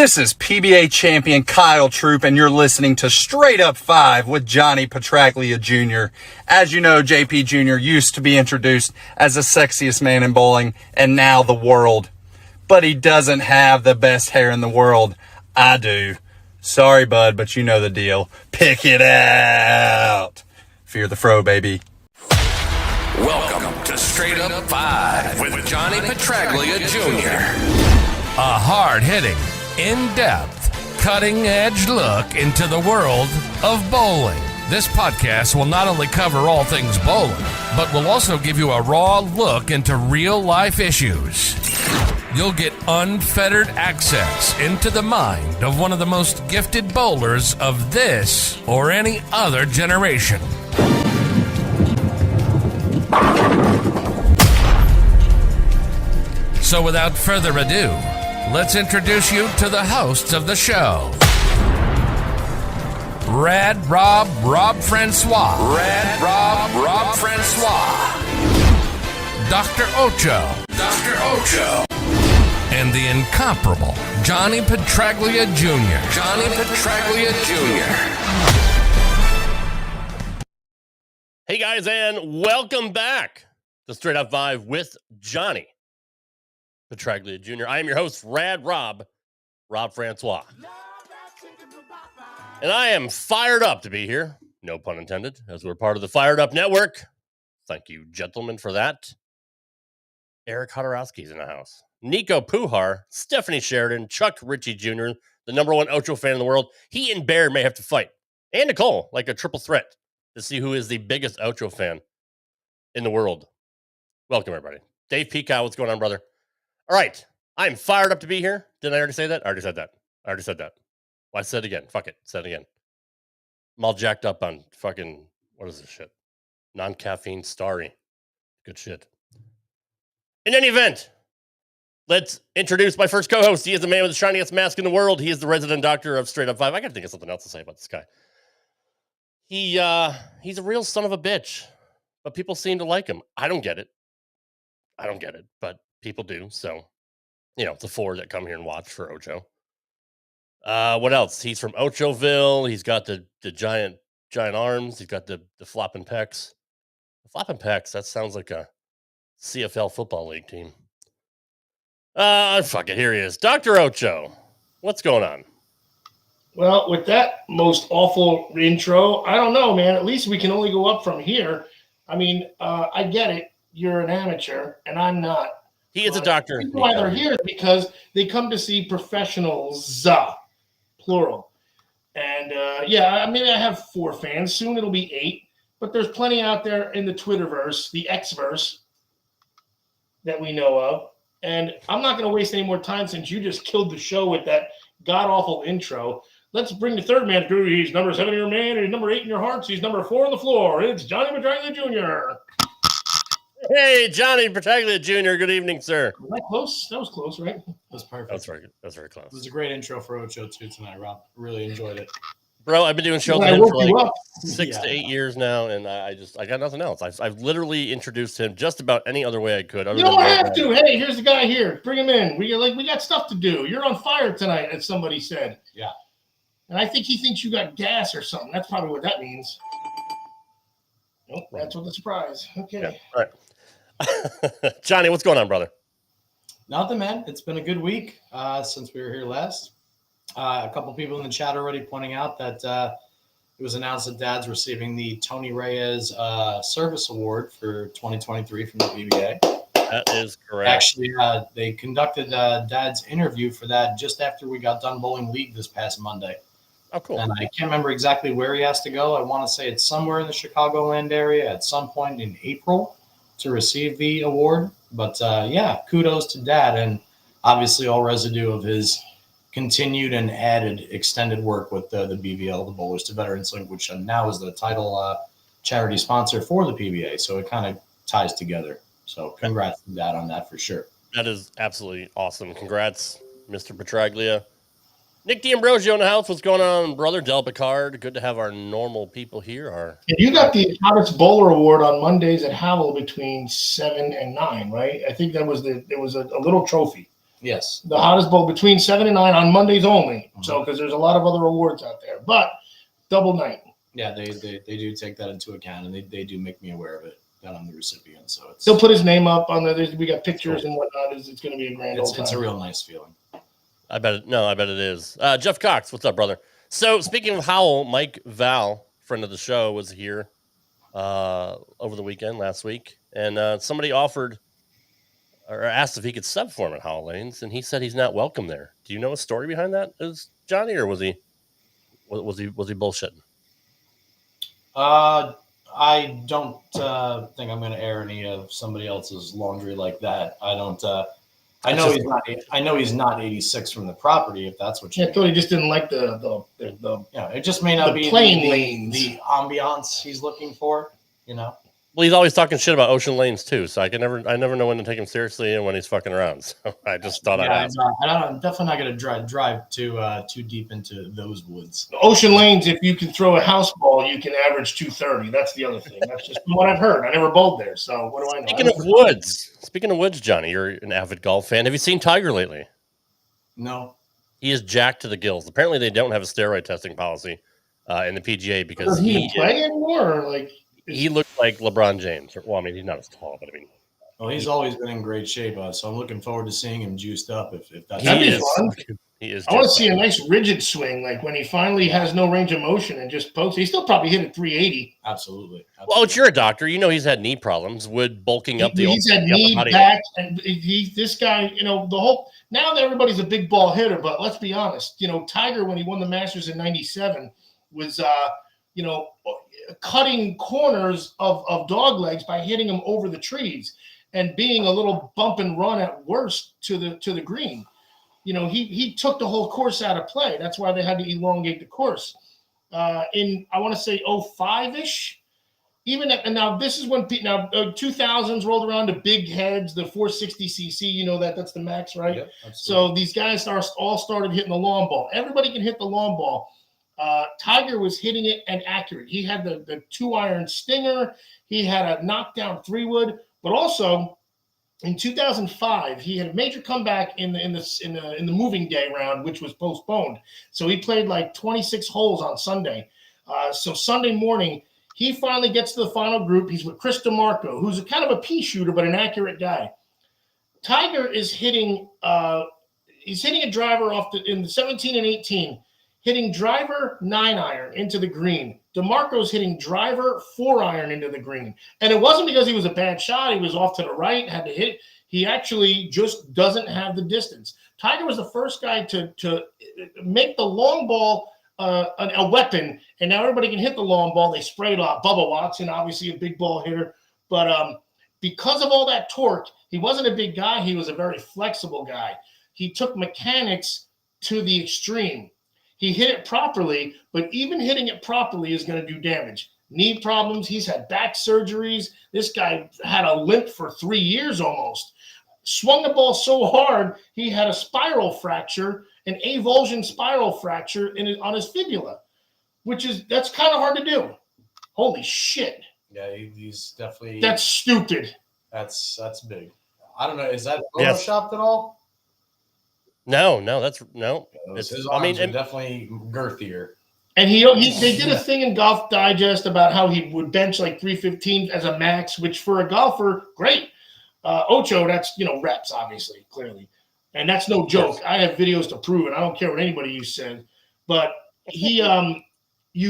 This is PBA champion Kyle Troop, and you're listening to Straight Up 5 with Johnny Petraglia Jr. As you know, JP Jr. used to be introduced as the sexiest man in bowling, and now the world. But he doesn't have the best hair in the world. I do. Sorry, bud, but you know the deal. Pick it out. Fear the fro, baby. Welcome to Straight Up 5 with Johnny Petraglia Jr. A hard-hitting, in-depth, cutting-edge look into the world of bowling. This podcast will not only cover all things bowling, but will also give you a raw look into real-life issues. You'll get unfettered access into the mind of one of the most gifted bowlers of this or any other generation. So without further ado, let's introduce you to the hosts of the show. Rad Rob Francois. Dr. Ocho. And the incomparable Johnny Petraglia Jr. Hey guys, and welcome back to Straight Up 5 with Johnny Petraglia Jr. I am your host, Rad Rob Francois. And I am fired up to be here, no pun intended, as we're part of the Fired Up Network. Thank you, gentlemen, for that. Eric Hodorowski's in the house. Nico Pujar, Stephanie Sheridan, Chuck Ritchie Jr., the number one Ocho fan in the world. He and Bear may have to fight. And Nicole, like a triple threat, to see who is the biggest Ocho fan in the world. Welcome, everybody. Dave Peacock, what's going on, brother? All right. I'm fired up to be here. Didn't I already say that? I already said that. Well, I said it again. Fuck it. Said it again. I'm all jacked up on fucking, what is this shit? Non-caffeine starry. Good shit. In any event, let's introduce my first co-host. He is the man with the shiniest mask in the world. He is the resident doctor of Straight Up 5. I got to think of something else to say about this guy. He's a real son of a bitch, but people seem to like him. I don't get it, but people do. So, it's a four that come here and watch for Ocho. What else? He's from Ochoville. He's got the giant arms. He's got the flopping pecs. The flopping pecs, that sounds like a CFL football league team. Fuck it. Here he is. Dr. Ocho. What's going on? Well, with that most awful intro, I don't know, man. At least we can only go up from here. I mean, I get it. You're an amateur, and I'm not. He is a doctor. The reason why they're here is because they come to see professionals, plural. And, maybe I have 4 fans. Soon it'll be 8. But there's plenty out there in the Twitterverse, the Xverse, that we know of. And I'm not going to waste any more time since you just killed the show with that god-awful intro. Let's bring the third man through. He's number 7 in your man, he's number 8 in your hearts, he's number 4 on the floor. It's Johnny Petraglia Jr. Hey, Johnny Petraglia Jr., good evening, sir. Was that close? That was close, right? That's perfect. That's very close. It was a great intro for Ocho, too, tonight, Rob. Really enjoyed it. Bro, I've been doing shows with him for like 6 to 8 years now, and I got nothing else. I've literally introduced him just about any other way I could. You don't have to. Hey, here's the guy here. Bring him in. We got stuff to do. You're on fire tonight, as somebody said. Yeah. And I think he thinks you got gas or something. That's probably what that means. Nope, that's what the surprise. Okay. Yeah. All right. Johnny, what's going on, brother? Nothing, man. It's been a good week since we were here last. A couple people in the chat already pointing out that it was announced that Dad's receiving the Tony Reyes Service Award for 2023 from the PBA. That is correct. Actually, they conducted Dad's interview for that just after we got done bowling league this past Monday. Oh, cool. And I can't remember exactly where he has to go. I want to say it's somewhere in the Chicagoland area at some point in April to receive the award. But, kudos to Dad, and obviously all residue of his continued and added extended work with the BVL, the Bowlers to Veterans League, which now is the title charity sponsor for the PBA. So it kind of ties together. So congrats to Dad on that for sure. That is absolutely awesome. Congrats, Mr. Petraglia. Nick D'Ambrosio in the house. What's going on, brother? Del Picard. Good to have our normal people here. You got the hottest bowler award on Mondays at Havel between 7 and 9, right? I think there was a little trophy. Yes. The hottest bowl between 7 and 9 on Mondays only. So, because there's a lot of other awards out there, but double night. Yeah, they do take that into account, and they do make me aware of it that I'm the recipient. So it's They'll put his name up on there. We got pictures and whatnot. It's going to be a grand old time. it's a real nice feeling. I bet it is. Jeff Cox, what's up, brother? So speaking of Howell, Mike Val, friend of the show, was here over the weekend last week, and somebody offered or asked if he could sub for him at Howell Lanes, and he said he's not welcome there. Do you know a story behind that? Is Johnny, or was he bullshitting? I don't think I'm going to air any of somebody else's laundry like that. I don't. I know he's not 86 from the property. If that's what you. I thought he just didn't like the Yeah, it just may not be plane lanes. The ambiance he's looking for. You know. Well, he's always talking shit about Ocean Lanes too, so I never know when to take him seriously and when he's fucking around. So I just thought I'd ask. I'm definitely not going to drive too deep into those woods. Ocean Lanes, if you can throw a house ball, you can average 230. That's the other thing. That's just what I've heard. I never bowled there, so what do I know? Speaking of woods, Johnny, you're an avid golf fan. Have you seen Tiger lately? No. He is jacked to the gills. Apparently, they don't have a steroid testing policy in the PGA because does he play anymore? Or like. He looked like LeBron James. Well, I mean, he's not as tall, but I mean. Well, he's always been in great shape, so I'm looking forward to seeing him juiced up. If that's that'd be fun. He is. I want to see a nice rigid swing, like when he finally has no range of motion and just pokes. He still probably hit it 380. Absolutely. Well, you're a doctor. You know he's had knee problems. Would bulking up the he's had knee, back, and this guy. You know the whole. Now that everybody's a big ball hitter, but let's be honest. You know Tiger when he won the Masters in '97 was cutting corners of dog legs by hitting them over the trees and being a little bump and run at worst to the green. You know, he took the whole course out of play. That's why they had to elongate the course. In I want to say 05-ish. Even now this is when 2000s rolled around, the big heads, the 460cc, you know that's the max, right? Yep, so these guys all started hitting the long ball. Everybody can hit the long ball. Tiger was hitting it and accurate. He had the 2-iron stinger. He had a knockdown 3-wood, but also in 2005 he had a major comeback in the moving day round, which was postponed. So he played like 26 holes on Sunday. So Sunday morning he finally gets to the final group. He's with Chris DeMarco, who's a kind of a pea shooter but an accurate guy. Tiger is hitting. He's hitting a driver in the 17 and 18. Hitting driver 9-iron into the green. DeMarco's hitting driver 4-iron into the green. And it wasn't because he was a bad shot. He was off to the right, had to hit. He actually just doesn't have the distance. Tiger was the first guy to make the long ball a weapon, and now everybody can hit the long ball. They sprayed off. Bubba Watson, obviously a big ball hitter. But because of all that torque, he wasn't a big guy. He was a very flexible guy. He took mechanics to the extreme. He hit it properly, but even hitting it properly is going to do damage. Knee problems. He's had back surgeries. This guy had a limp for 3 years almost. Swung the ball so hard, he had a spiral fracture, an avulsion spiral fracture on his fibula, that's kind of hard to do. Holy shit. Yeah, he's definitely. That's stupid. That's big. I don't know. Is that photoshopped at all? No, that's no. His arms are definitely girthier. And they did a thing in Golf Digest about how he would bench like 315 as a max, which for a golfer, great. Ocho, that's reps, obviously, clearly, and that's no joke. I have videos to prove it. I don't care what anybody said, but you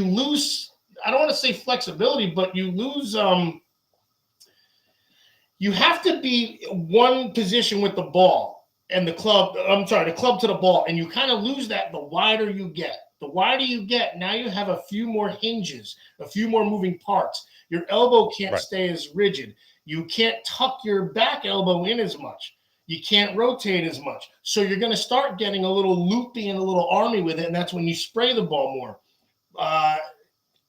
lose. I don't want to say flexibility, but you lose. You have to be one position with the ball. And the club to the ball, and you kind of lose that the wider you get. The wider you get, now you have a few more hinges, a few more moving parts. Your elbow can't stay as rigid. You can't tuck your back elbow in as much. You can't rotate as much. So you're going to start getting a little loopy and a little army with it, and that's when you spray the ball more.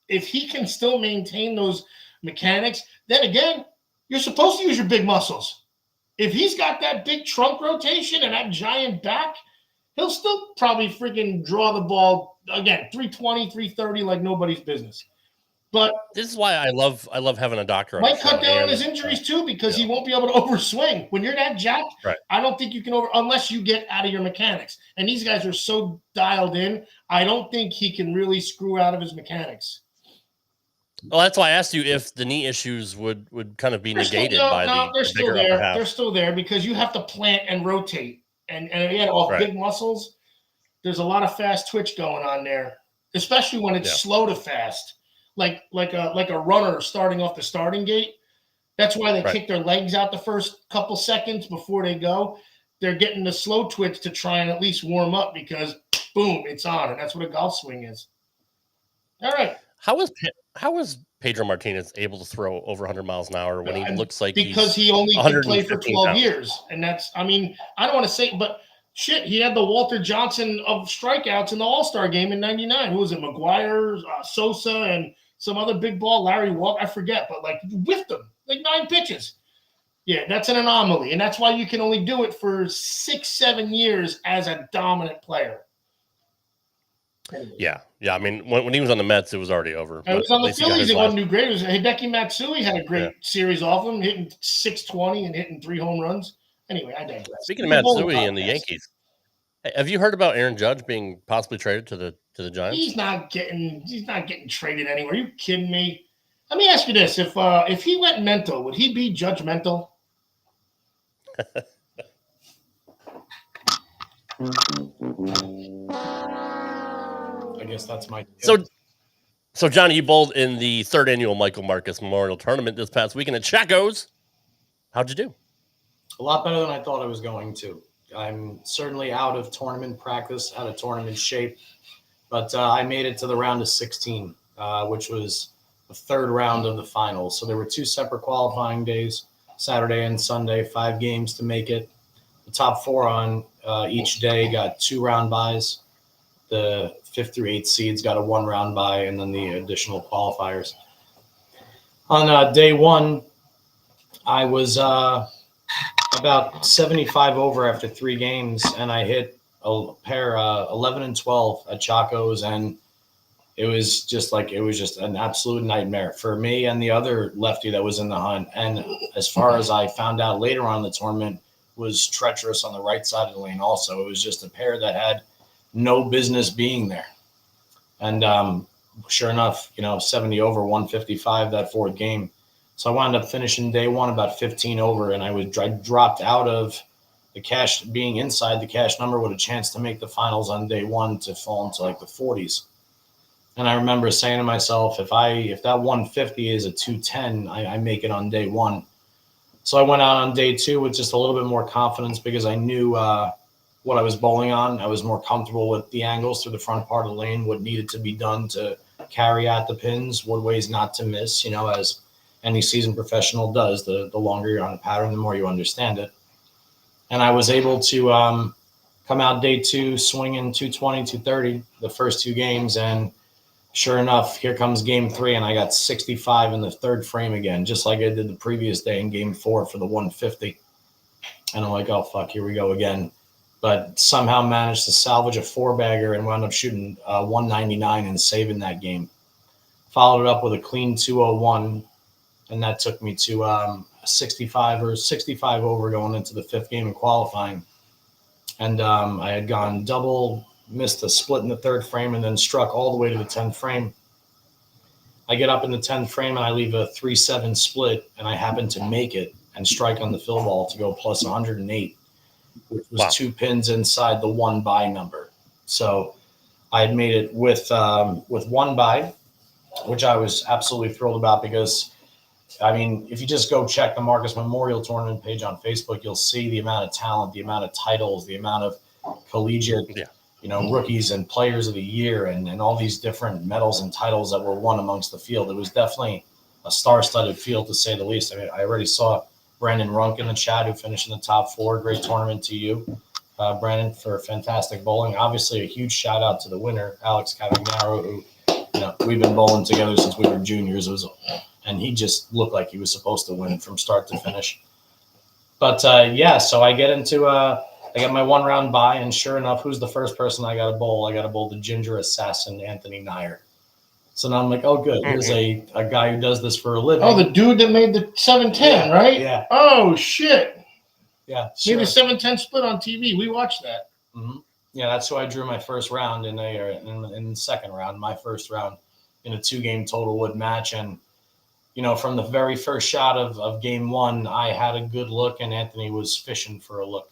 If he can still maintain those mechanics, then again, you're supposed to use your big muscles. If he's got that big trunk rotation and that giant back, he'll still probably freaking draw the ball, again, 320, 330 like nobody's business. But this is why I love having a doctor on might the cut show. down on And, his injuries too, because yeah. he won't be able to overswing. When you're that jacked, Right. I don't think you can unless you get out of your mechanics. And these guys are so dialed in, I don't think he can really screw out of his mechanics. Well, that's why I asked you if the knee issues would kind of be negated by they're the still bigger there. upper half. They're still there because you have to plant and rotate. And again, off Right. big muscles, there's a lot of fast twitch going on there, especially when it's slow to fast, like a runner starting off the starting gate. That's why they kick their legs out the first couple seconds before they go. They're getting the slow twitch to try and at least warm up because, boom, it's on, and that's what a golf swing is. All right. How was Pedro Martinez able to throw over 100 miles an hour when he looks like because he only could play for 12 years, and that's I don't want to say, but shit, he had the Walter Johnson of strikeouts in the All-Star game in '99. Who was it? McGuire, Sosa, and some other big ball, Larry Walker, I forget, but like whiffed him like 9 pitches. Yeah, that's an anomaly, and that's why you can only do it for 6-7 years as a dominant player. Yeah. I mean, when he was on the Mets, it was already over. It was on the Phillies. It wasn't too great. It was Hideki Matsui had a great series off him, hitting .620 and hitting 3 home runs. Anyway, I digress. Speaking of Matsui and the Yankees, have you heard about Aaron Judge being possibly traded to the Giants? He's not getting traded anywhere. Are you kidding me? Let me ask you this: if he went mental, would he be judgmental? I guess that's my So Johnny, you bowled in the 3rd annual Michael Markis Memorial Tournament this past weekend at Chaco's. How'd you do? A lot better than I thought I was going to. I'm certainly out of tournament practice, out of tournament shape, but I made it to the round of 16, which was the 3rd round of the finals. So there were 2 separate qualifying days, Saturday and Sunday, 5 games to make it. The top 4 on each day got 2 round byes. The 5th through 8th seeds got a 1 round bye, and then the additional qualifiers. On day 1, I was about 75 over after 3 games, and I hit a pair 11 and 12 at Chaco's, and it was just an absolute nightmare for me and the other lefty that was in the hunt. And as far as I found out later on in the tournament, was treacherous on the right side of the lane also. It was just a pair that had no business being there. And sure enough, 70 over, 155 that 4th game. So I wound up finishing day 1 about 15 over, and I dropped out of the cash, being inside the cash number with a chance to make the finals on day 1 to fall into like the 40s. And I remember saying to myself, if that 150 is a 210, I make it on day 1. So I went out on day 2 with just a little bit more confidence because I knew what I was bowling on. I was more comfortable with the angles through the front part of the lane, what needed to be done to carry out the pins, what ways not to miss, as any seasoned professional does. The longer you're on a pattern, the more you understand it. And I was able to come out day 2 swinging 220, 230 the first 2 games. And sure enough, here comes game 3, and I got 65 in the 3rd frame again, just like I did the previous day in game 4 for the 150. And I'm like, oh, fuck, here we go again. But somehow managed to salvage a 4-bagger and wound up shooting 199 and saving that game. Followed it up with a clean 201, and that took me to 65 over going into the 5th game in qualifying. And I had gone double, missed a split in the 3rd frame, and then struck all the way to the 10th frame. I get up in the 10th frame, and I leave a 3-7 split, and I happen to make it and strike on the fill ball to go plus 108. Which was 2 pins inside the 1 bye number. So I had made it with 1 bye, which I was absolutely thrilled about because, if you just go check the Markis Memorial Tournament page on Facebook, you'll see the amount of talent, the amount of titles, the amount of collegiate, rookies and players of the year and all these different medals and titles that were won amongst the field. It was definitely a star-studded field, to say the least. I already saw Brandon Runk in the chat, who finished in the top 4. Great tournament to you, Brandon, for fantastic bowling. Obviously, a huge shout out to the winner, Alex Cavagnaro, who we've been bowling together since we were juniors. And he just looked like he was supposed to win from start to finish. But so I get into I got my 1 round bye, and sure enough, who's the first person I got to bowl? I got to bowl the ginger assassin, Anthony Nair. So now I'm like, oh, good. Here's a guy who does this for a living. Oh, the dude that made the 710, right? Yeah. Oh, shit. Yeah. Made the 710 split on TV. We watched that. Mm-hmm. Yeah, that's who I drew my first round in the second round, my first round in a 2-game total wood match. And, from the very first shot of game one, I had a good look and Anthony was fishing for a look.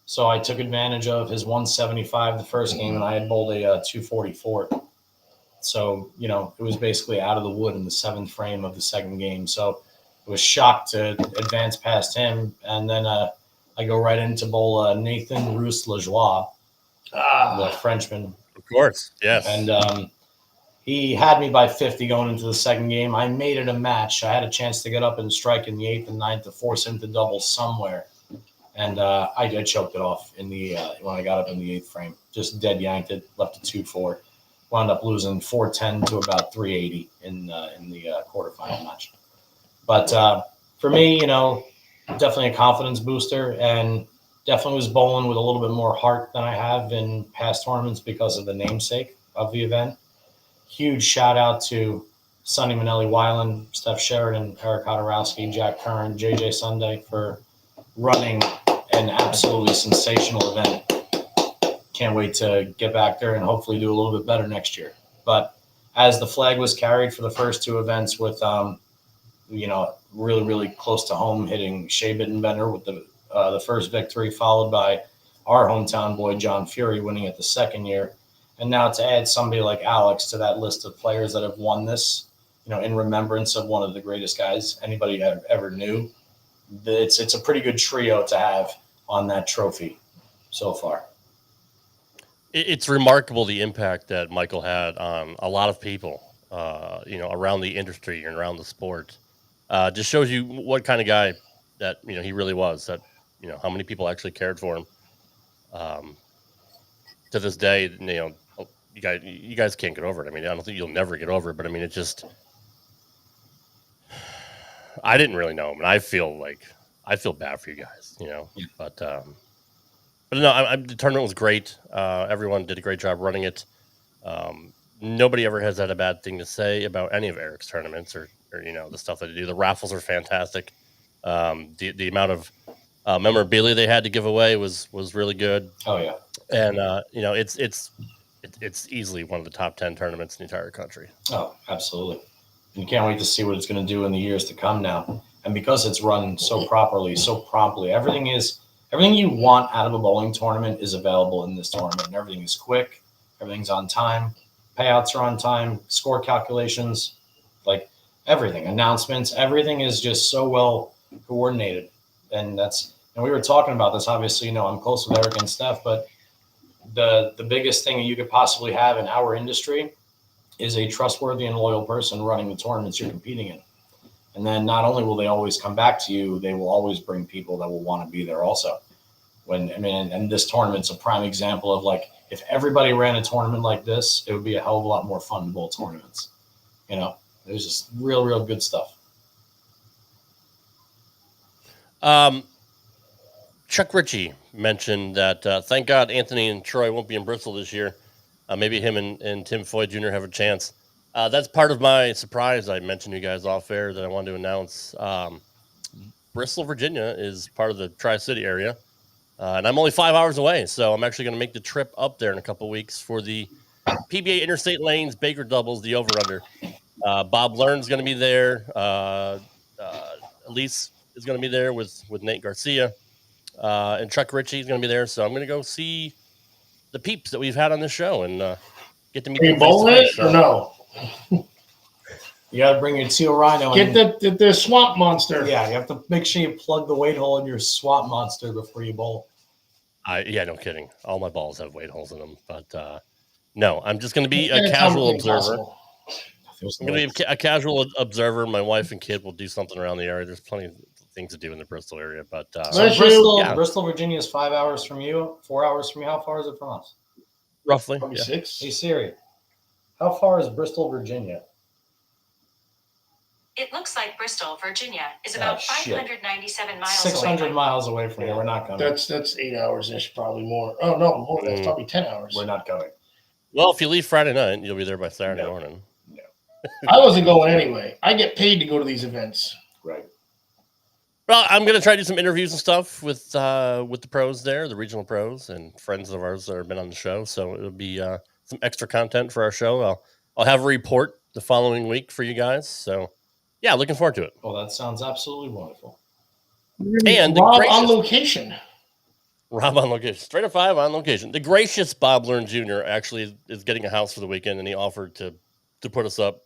So I took advantage of his 175 the first game and I had bowled a 244. So, it was basically out of the wood in the 7th frame of the second game. So I was shocked to advance past him. And then I go right into bowl Nathan Roos-Lajoie, the Frenchman. Of course, yes. And he had me by 50 going into the second game. I made it a match. I had a chance to get up and strike in the 8th and 9th to force him to double somewhere. And I choked it off in the when I got up in the 8th frame. Just dead yanked it, left a 2-4. Wound up losing 410 to about 380 in the quarterfinal match. But for me, definitely a confidence booster and definitely was bowling with a little bit more heart than I have in past tournaments because of the namesake of the event. Huge shout out to Sonny Manelli-Weiland, Steph Sheridan, Eric Hodorowski, Jack Curran, JJ Sunday for running an absolutely sensational event. Can't wait to get back there and hopefully do a little bit better next year. But as the flag was carried for the first 2 events with, really, really close to home hitting Shea Bittenbender with the first victory, followed by our hometown boy, John Fury, winning it the second year. And now to add somebody like Alex to that list of players that have won this, in remembrance of one of the greatest guys anybody ever knew, it's a pretty good trio to have on that trophy so far. It's remarkable the impact that Michael had on a lot of people, around the industry and around the sport. Just shows you what kind of guy that, he really was, that, how many people actually cared for him. To this day, you guys can't get over it. I mean, I don't think you'll never get over it, but I mean, it just, I didn't really know him, and I feel bad for you guys, but no, the tournament was great. Everyone did a great job running it. Nobody ever has had a bad thing to say about any of Eric's tournaments or the stuff that they do. The raffles are fantastic. The amount of memorabilia they had to give away was really good. Oh yeah, and it's easily one of the top 10 tournaments in the entire country. Oh, absolutely. And can't wait to see what it's going to do in the years to come now. And because it's run so properly, so promptly, everything you want out of a bowling tournament is available in this tournament. And everything is quick. Everything's on time. Payouts are on time. Score calculations, like everything, announcements, everything is just so well coordinated. And we were talking about this, obviously, I'm close with Eric and Steph, but the biggest thing you could possibly have in our industry is a trustworthy and loyal person running the tournaments you're competing in. And then not only will they always come back to you, they will always bring people that will want to be there also. And this tournament's a prime example of, like, if everybody ran a tournament like this, it would be a hell of a lot more fun to bowl tournaments. It was just real, real good stuff. Chuck Ritchie mentioned that thank God Anthony and Troy won't be in Bristol this year. Maybe him and Tim Foy Jr. have a chance. That's part of my surprise. I mentioned you guys off air that I wanted to announce. Bristol, Virginia is part of the Tri-City area. And I'm only 5 hours away, so I'm actually going to make the trip up there in a couple of weeks for the PBA Interstate Lanes Baker Doubles, the over-under. Bob Learn's going to be there. Elise is going to be there with Nate Garcia. And Chuck Ritchie is going to be there, so I'm going to go see the peeps that we've had on this show and get to meet them. Are you bowling it or no? You got to bring your teal rhino. Get the swamp monster. Yeah, you have to make sure you plug the weight hole in your swamp monster before you bowl. Yeah, no kidding. All my balls have weight holes in them, but no, I'm just going to be a casual observer. I'm going to be a casual observer. My wife and kid will do something around the area. There's plenty of things to do in the Bristol area, but Bristol, Virginia is 5 hours from you, 4 hours from you. How far is it from us? Roughly, probably 6. Hey Siri, how far is Bristol, Virginia? It looks like Bristol, Virginia is about 597 miles 600 away. miles away from here. We're not coming. That's 8 hours-ish, probably more. Oh, no, more. That's probably 10 hours. We're not going. Well, if you leave Friday night, you'll be there by Saturday morning. No. I wasn't going anyway. I get paid to go to these events. Right. Well, I'm gonna try to do some interviews and stuff with the pros there, the regional pros, and friends of ours that have been on the show. So it'll be some extra content for our show. I'll have a report the following week for you guys. So yeah, looking forward to it. Oh, that sounds absolutely wonderful. And the Rob gracious on location. Rob on location, straight up 5 on location. The gracious Bob Learn Jr. actually is getting a house for the weekend, and he offered to put us up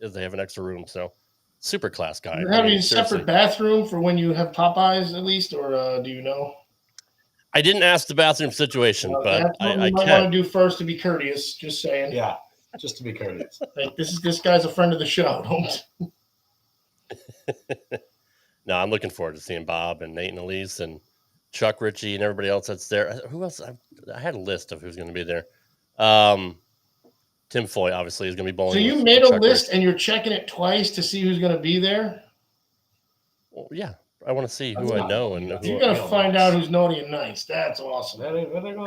as they have an extra room. So super class guy. You're having a separate bathroom for when you have Popeyes, at least, or do you know? I didn't ask the bathroom situation, but that's what I you might can. want to do first to be courteous. Just saying. Yeah, just to be courteous. Like this guy's a friend of the show. Don't. No, I'm looking forward to seeing Bob and Nate and Elise and Chuck Ritchie and everybody else that's there. Who else? I had a list of who's going to be there. Tim Foy obviously is going to be bowling. So you made a list and you're checking it twice to see who's going to be there? Well, yeah, I want to see who I know and you're going to find out who's naughty and nice. That's awesome. There they go.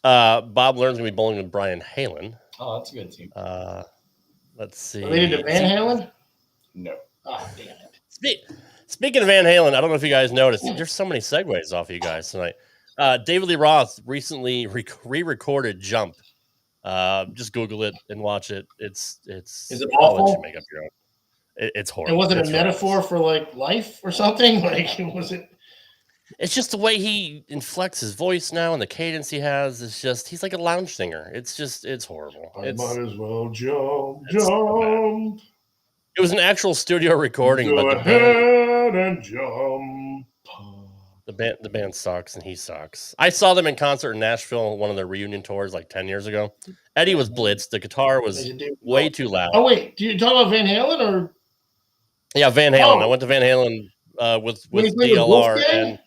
Bob Learn's going to be bowling with Brian Halen. Oh, that's a good team. Let's see. Related to Van Halen? No. Oh, damn it. Speaking of Van Halen, I don't know if you guys noticed. There's so many segues off of you guys tonight. David Lee Roth recently re-recorded "Jump." Just Google it and watch it. Is it awful? I'll let you make up your own. It's horrible. And was it it's a metaphor for like life or something? Like was it? It's just the way he inflects his voice now and the cadence he has. It's just he's like a lounge singer. It's horrible. I might as well jump. So it was an actual studio recording, Go but ahead and jump. the band sucks and he sucks. I saw them in concert in Nashville, one of their reunion tours like 10 years ago. Eddie was blitzed. The guitar was way too loud. Oh wait, do you talk about Van Halen or? Yeah, Van Halen. I went to Van Halen with DLR and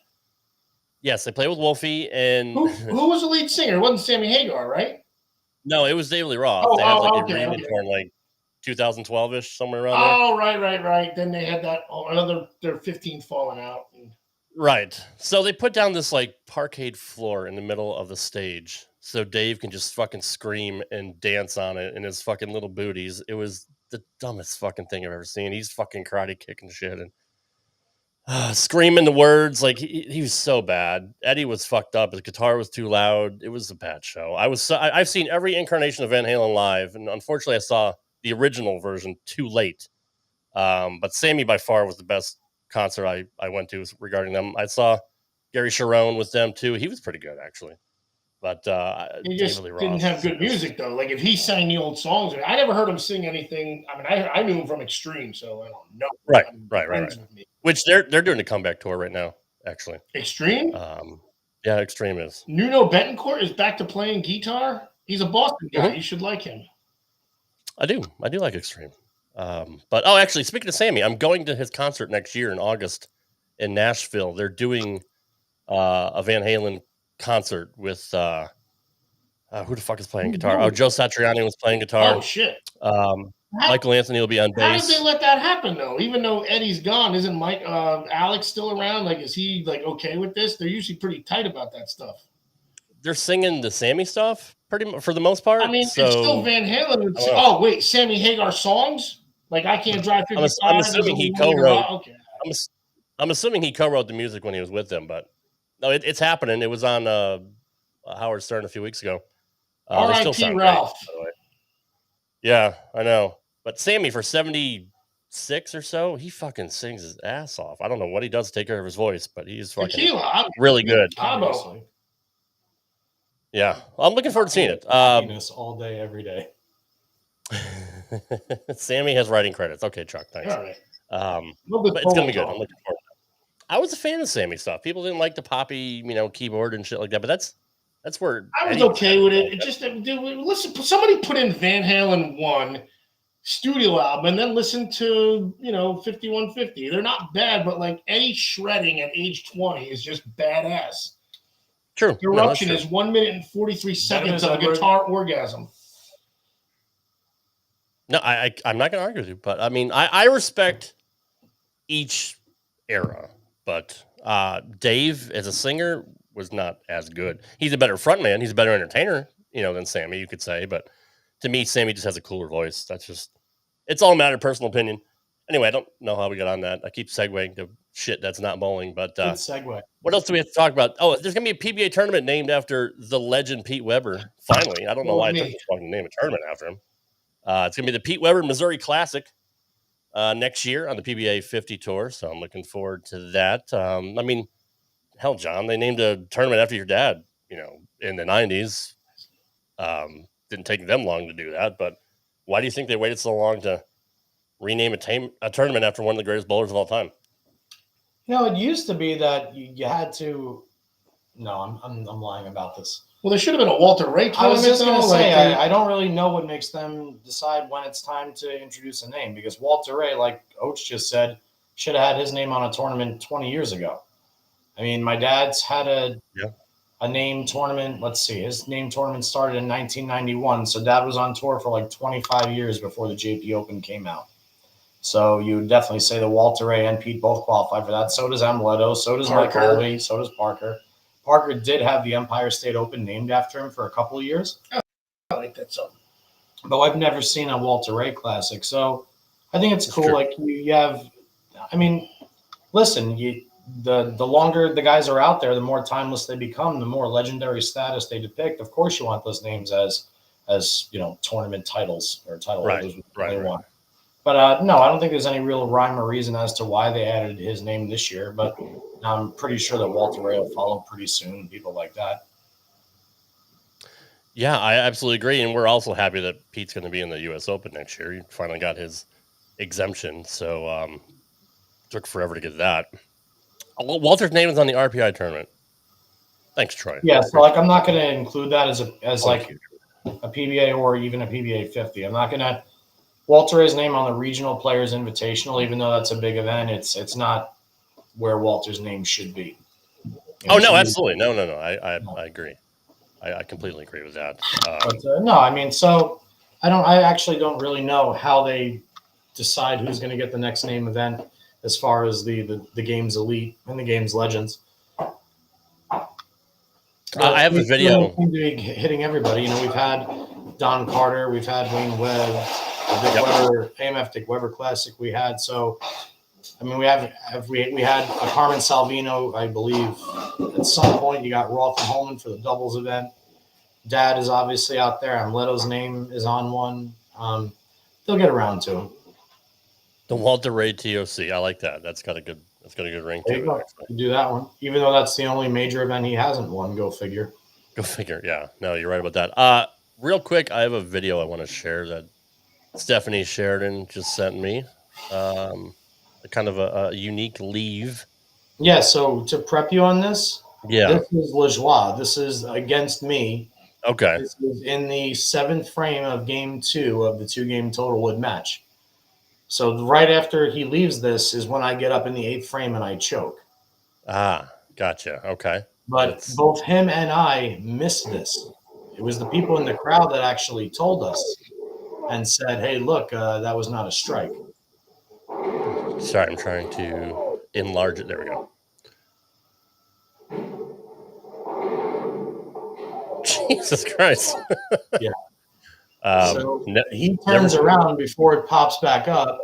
yes, they played with Wolfie and who was the lead singer? It wasn't Sammy Hagar, right? No, it was David Lee Roth. They had like a reunion tour in like 2012-ish, somewhere around there. Oh, right. Then they had that their 15th falling out. Right. So they put down this like parquet floor in the middle of the stage so Dave can just fucking scream and dance on it in his fucking little booties. It was the dumbest fucking thing I've ever seen. He's fucking karate kicking shit and screaming the words. Like he was so bad. Eddie was fucked up. His guitar was too loud. It was a bad show. I've seen every incarnation of Van Halen live, and unfortunately I saw the original version too late. But Sammy by far was the best concert I went to regarding them. I saw Gary Sharon with them too. He was pretty good actually. But he just didn't have good music though. Like if he sang the old songs, I never heard him sing anything. I mean, I knew him from Extreme, so I don't know. Right. Which they're doing a comeback tour right now, actually. Extreme? Yeah, Extreme is. Nuno Betancourt is back to playing guitar. He's a Boston guy. You should like him. I do like Extreme. But actually, speaking of Sammy, I'm going to his concert next year in August in Nashville. They're doing a Van Halen concert with who the fuck is playing guitar? Oh, Joe Satriani was playing guitar. Oh shit. Michael Anthony will be on bass. How did they let that happen though? Even though Eddie's gone, isn't Alex still around? Like, is he like okay with this? They're usually pretty tight about that stuff. They're singing the Sammy stuff pretty much for the most part. I mean, it's still Van Halen. Oh wait, Sammy Hagar songs? Like I Can't Drive 55. I'm assuming he co-wrote. Okay. I'm assuming he co-wrote the music when he was with them, but no, it's happening. It was on Howard Stern a few weeks ago. R.I.P. Ralph. Great, yeah, I know. But Sammy, for 76 or so, he fucking sings his ass off. I don't know what he does to take care of his voice, but he's fucking really good. Cabo. Yeah, I'm looking forward to seeing it. All day, every day. Sammy has writing credits. Okay, Chuck, thanks. All right. But it's gonna be good. I'm looking forward to it. I was a fan of Sammy stuff. People didn't like the poppy, keyboard and shit like that, but that's where I was okay with it. It just listen. Somebody put in Van Halen 1 studio album and then listen to 5150. They're not bad, but like Eddie shredding at age 20 is just badass. True. Eruption is 1 minute and 43 seconds of a guitar orgasm. No, I'm not going to argue with you, but I mean, I respect each era, but Dave as a singer was not as good. He's a better frontman. He's a better entertainer, than Sammy, you could say. But To me, Sammy just has a cooler voice. It's all a matter of personal opinion. Anyway, I don't know how we got on that. I keep segueing to shit that's not bowling, but Good segue. what else do we have to talk about? Oh, there's going to be a PBA tournament named after the legend Pete Weber. Finally, I don't know why I took this long to name a tournament after him. It's going to be the Pete Weber Missouri Classic next year on the PBA 50 Tour, so I'm looking forward to that. I mean, hell, John, they named a tournament after your dad, in the 90s. Didn't take them long to do that, but why do you think they waited so long to rename a tournament after one of the greatest bowlers of all time? It used to be that you had to. No, I'm lying about this. Well, there should have been a Walter Ray tournament. I was just going to say, like I don't really know what makes them decide when it's time to introduce a name, because Walter Ray, like Oach just said, should have had his name on a tournament 20 years ago. I mean, my dad's had a name tournament. Let's see. His name tournament started in 1991. So dad was on tour for like 25 years before the JP Open came out. So you would definitely say that Walter Ray and Pete both qualify for that. So does Amuleto. So does Mike Colby. So does Parker. Parker did have the Empire State Open named after him for a couple of years. I like that song. But I've never seen a Walter Ray Classic. So I think it's cool. True. Like you have, I mean, listen, the longer the guys are out there, the more timeless they become, the more legendary status they depict. Of course, you want those names as tournament titles or title holders they want. But no, I don't think there's any real rhyme or reason as to why they added his name this year. But I'm pretty sure that Walter Ray will follow pretty soon. People like that. Yeah, I absolutely agree, and we're also happy that Pete's going to be in the U.S. Open next year. He finally got his exemption, so took forever to get that. Walter's name is on the RPI tournament. Thanks, Troy. Yeah, so like I'm not going to include that as a PBA or even a PBA 50. I'm not going to Walter Ray's name on the Regional Players Invitational, even though that's a big event. It's not where Walter's name should be. No, absolutely, no. I agree. I completely agree with that. No, I mean, so I actually don't really know how they decide who's going to get the next name event as far as the game's elite and the game's legends. I have a video hitting everybody. We've had Don Carter, we've had Wayne Webb, the Weber, AMF Dick Weber Classic we had. So, I mean, we had a Carmen Salvino, I believe. At some point, you got Roth and Holman for the doubles event. Dad is obviously out there. Amleto's name is on one. They'll get around to him. The Walter Ray TOC. I like that. That's got a good ring to it. You do that one. Even though that's the only major event he hasn't won. Go figure. Yeah. No, you're right about that. Real quick, I have a video I want to share that Stephanie Sheridan just sent me. Kind of a unique leave. Yeah, so to prep you on this, this is Le Joie. This is against me. Okay. This is in the 7th frame of game 2 of the 2-game total wood match. So right after he leaves this is when I get up in the 8th frame and I choke. Ah, gotcha. Okay. But both him and I missed this. It was the people in the crowd that actually told us and said, hey, look, that was not a strike. Sorry, I'm trying to enlarge it. There we go. Jesus Christ. Yeah. So he turns around before it pops back up,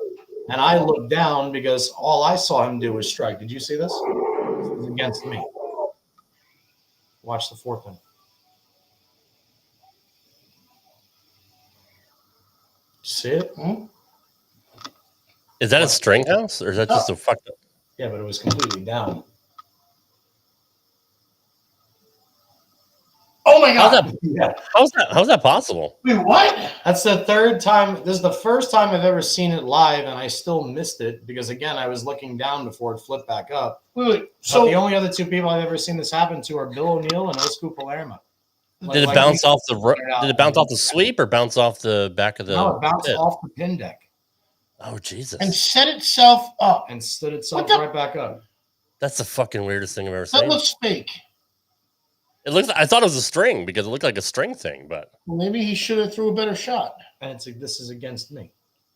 and I look down because all I saw him do was strike. Did you see this? This was against me. Watch the 4th pin. See it? Mm-hmm. Is that a string house, or is that just a fucked up? Yeah, but it was completely down. Oh my God! How's that possible? Wait, what? That's the 3rd time. This is the first time I've ever seen it live, and I still missed it because again I was looking down before it flipped back up. Wait. So the only other 2 people I've ever seen this happen to are Bill O'Neill and Oscar Palermo. Did it bounce off the sweep or bounce off the back of the? No, it bounced off the pin deck. Oh Jesus! And set itself up and stood itself right back up. That's the fucking weirdest thing I've ever seen. That looks fake. It looks. I thought it was a string because it looked like a string thing, but maybe he should have threw a better shot. And this is against me.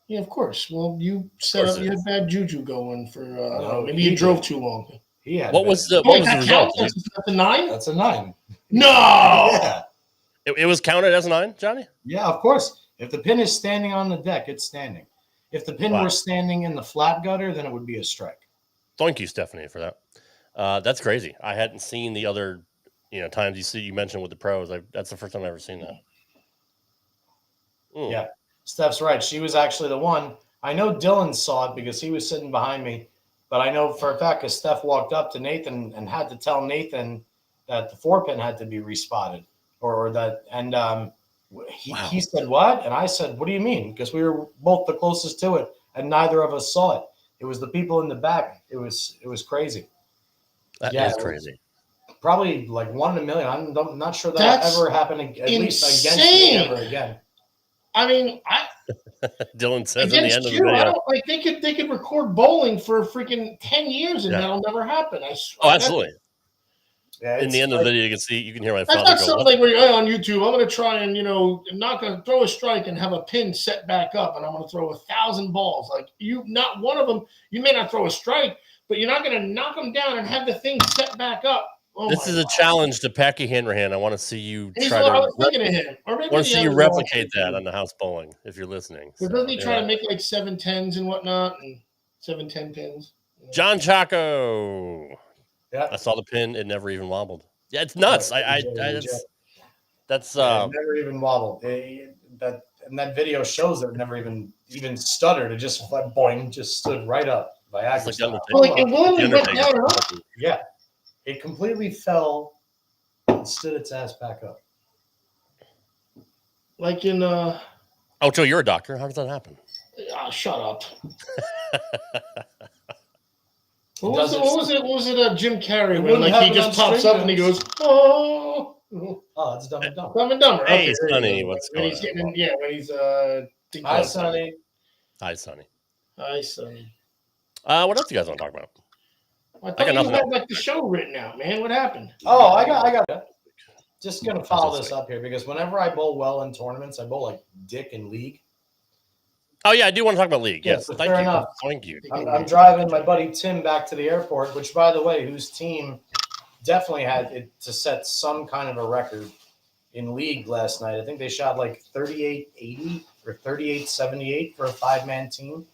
Yeah, of course. Well, you set up. You had bad juju going for. Maybe you drove too long. He had. What was the result? That's a 9. That's a 9. No. Yeah. It was counted as a 9, Johnny. Yeah, of course. If the pin is standing on the deck, it's standing. If the pin were standing in the flat gutter, then it would be a strike. Thank you, Stephanie, for that. That's crazy. I hadn't seen the other, times you mentioned with the pros. That's the first time I've ever seen that. Yeah, Steph's right. She was actually the one. I know Dylan saw it because he was sitting behind me, but I know for a fact because Steph walked up to Nathan and had to tell Nathan that the 4-pin had to be respotted, or that, and he said what, and I said, what do you mean? Because we were both the closest to it, and neither of us saw it. It was the people in the back. It was crazy. That is crazy. Probably like 1 in a million. I'm not sure that ever happened at least against me ever again. I mean, Dylan says in the end of the video, I don't like they could record bowling for freaking 10 years and that'll never happen. Absolutely. Yeah, in the end of the video, you can hear my father. That's not something like where you're on YouTube. I'm going to try and not going to throw a strike and have a pin set back up, and I'm going to throw 1,000 balls. Like not one of them. You may not throw a strike, but you're not going to knock them down and have the thing set back up. This is a challenge to Packy Hanrahan. I want to see you replicate that on the house bowling if you're listening. Doesn't he try to make like 7-10s and whatnot and 7-10 pins? John Chaco. Yeah, I saw the pin. It never even wobbled. Yeah, it's nuts. That's never even wobbled. That video shows that it never even stuttered. It just like boing, just stood right up by accident. It literally went down and up. Yeah. It completely fell and stood its ass back up. Like in Oh, Joe, you're a doctor. How does that happen? Shut up. What was it? Jim Carrey when he just pops up and he goes, oh. Oh, that's Dumb and Dumber. Dumb and Dumber. Hey, Sonny, what's going on? When he's Hi, Sonny. Hi, Sonny. Hi, Sonny. What else do you guys want to talk about? I thought you had like the show written out, man. What happened? Oh, I got it. Just gonna follow this up here because whenever I bowl well in tournaments, I bowl like dick in league. Oh yeah, I do want to talk about league. Yes, fair enough. Thank you. I'm driving my buddy Tim back to the airport, which, by the way, whose team definitely had it to set some kind of a record in league last night. I think they shot like 38-80 or 38-78 for a 5-man team.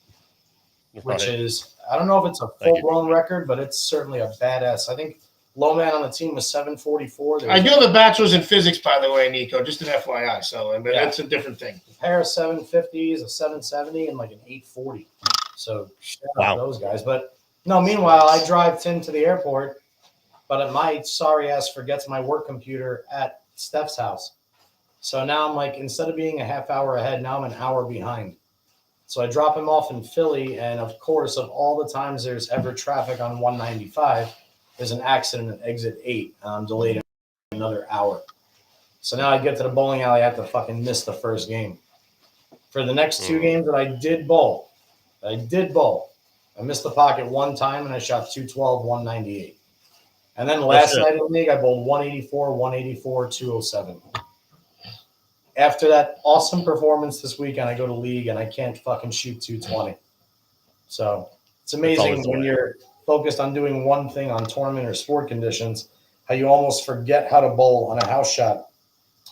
Which is, I don't know if it's a full-blown record, but it's certainly a badass. I think low man on the team was 744. I do have a bachelor's in physics, by the way, Nico, just an FYI. So, but that's a different thing. A pair of 750s, a 770, and like an 840. So, shout out those guys. But, no, meanwhile, I drive Tim to the airport, but my sorry ass forgets my work computer at Steph's house. So now I'm like, instead of being a half hour ahead, now I'm an hour behind. So I drop him off in Philly, and of course, of all the times there's ever traffic on 195, there's an accident at exit 8. I'm delayed another hour. So now I get to the bowling alley, I have to fucking miss the first game. For the next 2 games that I did bowl, I missed the pocket one time, and I shot 212, 198. And then last night in the league, I bowled 184, 184, 207. After that awesome performance this weekend, I go to league and I can't fucking shoot 220. So it's amazing when you're focused on doing one thing on tournament or sport conditions, how you almost forget how to bowl on a house shot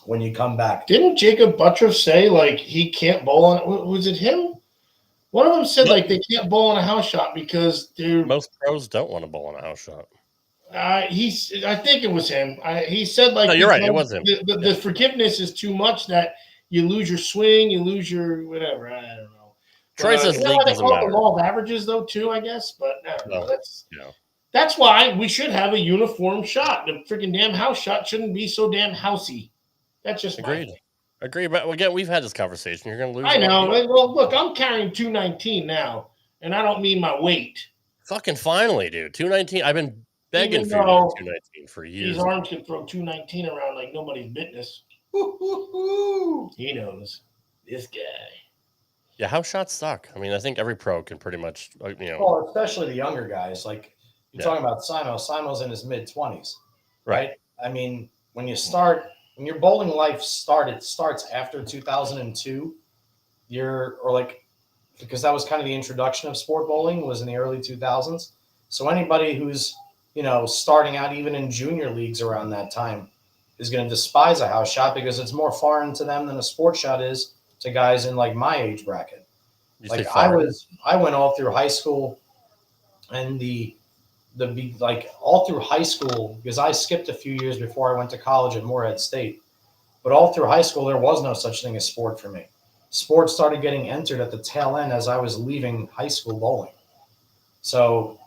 when you come back. Didn't Jacob Buttriff say like he can't bowl on? Was it him? One of them said like they can't bowl on a house shot because most pros don't want to bowl on a house shot. I think it was him. He said like, no, you're right. It was him. The forgiveness is too much that you lose your swing, you lose your whatever. I don't know. Troy says league doesn't matter. The law of averages though too, I guess. But I don't know. That's why we should have a uniform shot. The freaking damn house shot shouldn't be so damn housey. That's just Agreed. But again, we've had this conversation. You're going to lose. I know. Well, look, I'm carrying 219 now, and I don't mean my weight. Fucking finally, dude. 219. I've been begging for 219 for years. These arms can throw 219 around like nobody's business. He knows. This guy. Yeah, house shots suck. I mean, I think every pro can pretty much, Well, especially the younger guys. Like, you're talking about Simo. Simo's in his mid-20s, right? I mean, when your bowling life starts after 2002, because that was kind of the introduction of sport bowling was in the early 2000s. So anybody who's, starting out even in junior leagues around that time is going to despise a house shot because it's more foreign to them than a sport shot is to guys in like my age bracket. You Like say I far? went all through high school, and all through high school, because I skipped a few years before I went to college at Morehead State. But all through high school, there was no such thing as sport for me. Sports started getting entered at the tail end as I was leaving high school bowling. So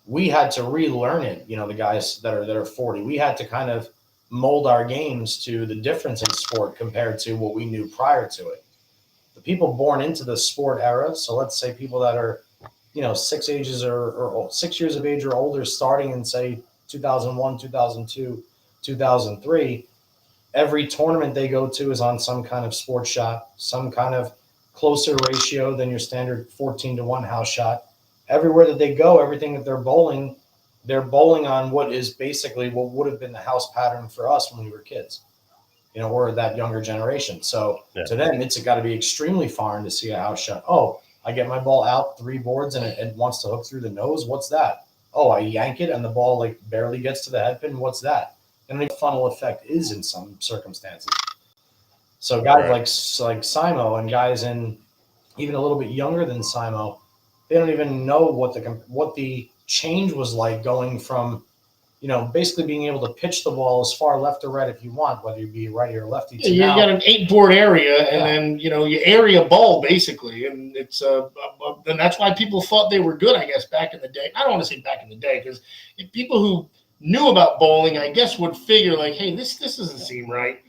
we had to relearn it. You know, the guys that are 40, we had to kind of mold our games to the difference in sport compared to what we knew prior to it. The people born into the sport era, so let's say people that are, 6 years of age or older, starting in say 2001, 2002, 2003, every tournament they go to is on some kind of sports shot, some kind of closer ratio than your standard 14-1 house shot. Everywhere that they go, everything that they're bowling on what is basically what would have been the house pattern for us when we were kids, or that younger generation. So to them, it's got to be extremely foreign to see a house shot. Oh, I get my ball out 3 boards and it wants to hook through the nose. What's that? Oh, I yank it and the ball like barely gets to the head pin. What's that? And the funnel effect is in some circumstances. So guys like Simo and guys in even a little bit younger than Simo, they don't even know what the change was like going from, basically being able to pitch the ball as far left or right if you want, whether you be righty or lefty. Yeah, you got an 8-board area, and then you area ball basically, and it's and that's why people thought they were good, I guess, back in the day. I don't want to say back in the day, because people who knew about bowling, I guess, would figure like, hey, this doesn't seem right.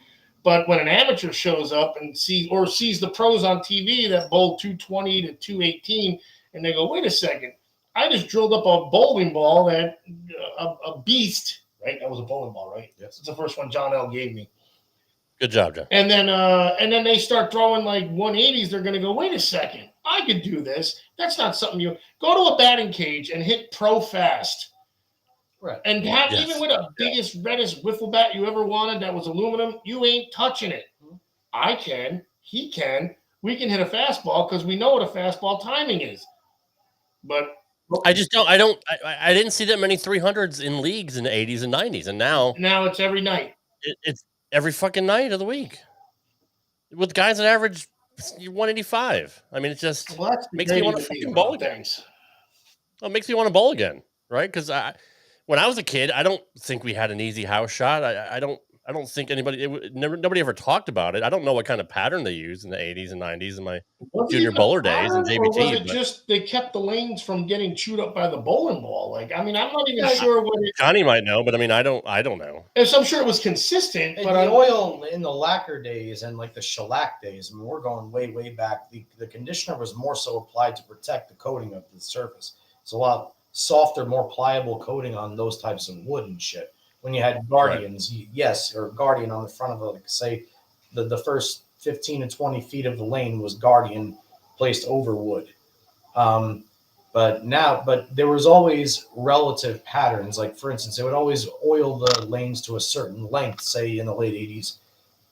But when an amateur shows up and sees the pros on TV that bowl 220 to 218, and they go, wait a second, I just drilled up a bowling ball that a beast, right? That was a bowling ball, right? Yes. It's the first one John L. gave me. Good job, John. And then they start throwing like 180s. They're going to go, wait a second, I could do this. That's not something you go to a batting cage and hit pro fast. Right. And even with the biggest, reddest wiffle bat you ever wanted that was aluminum, you ain't touching it. I can. He can. We can hit a fastball because we know what a fastball timing is. But I didn't see that many 300s in leagues in the 80s and 90s, and now it's every night. It's every fucking night of the week with guys that average 185. I mean, it just makes me want to fucking bowl again. Well, it makes me want to bowl again, right? Because when I was a kid, I don't think we had an easy house shot. I don't think nobody ever talked about it. I don't know what kind of pattern they used in the 80s and 90s in my junior bowler days and JBT. Or was it just they kept the lanes from getting chewed up by the bowling ball? Like, I mean, I'm not even sure what it. Johnny might know, but I mean, I don't know. So I'm sure it was consistent. But the oil in the lacquer days and like the shellac days, I mean, we're going way, way back. The conditioner was more so applied to protect the coating of the surface. It's a lot softer, more pliable coating on those types of wood and shit. When you had Guardians, or Guardian on the front of like say the first 15 to 20 feet of the lane was Guardian placed over wood. But there was always relative patterns. Like for instance, they would always oil the lanes to a certain length, say in the late 80s,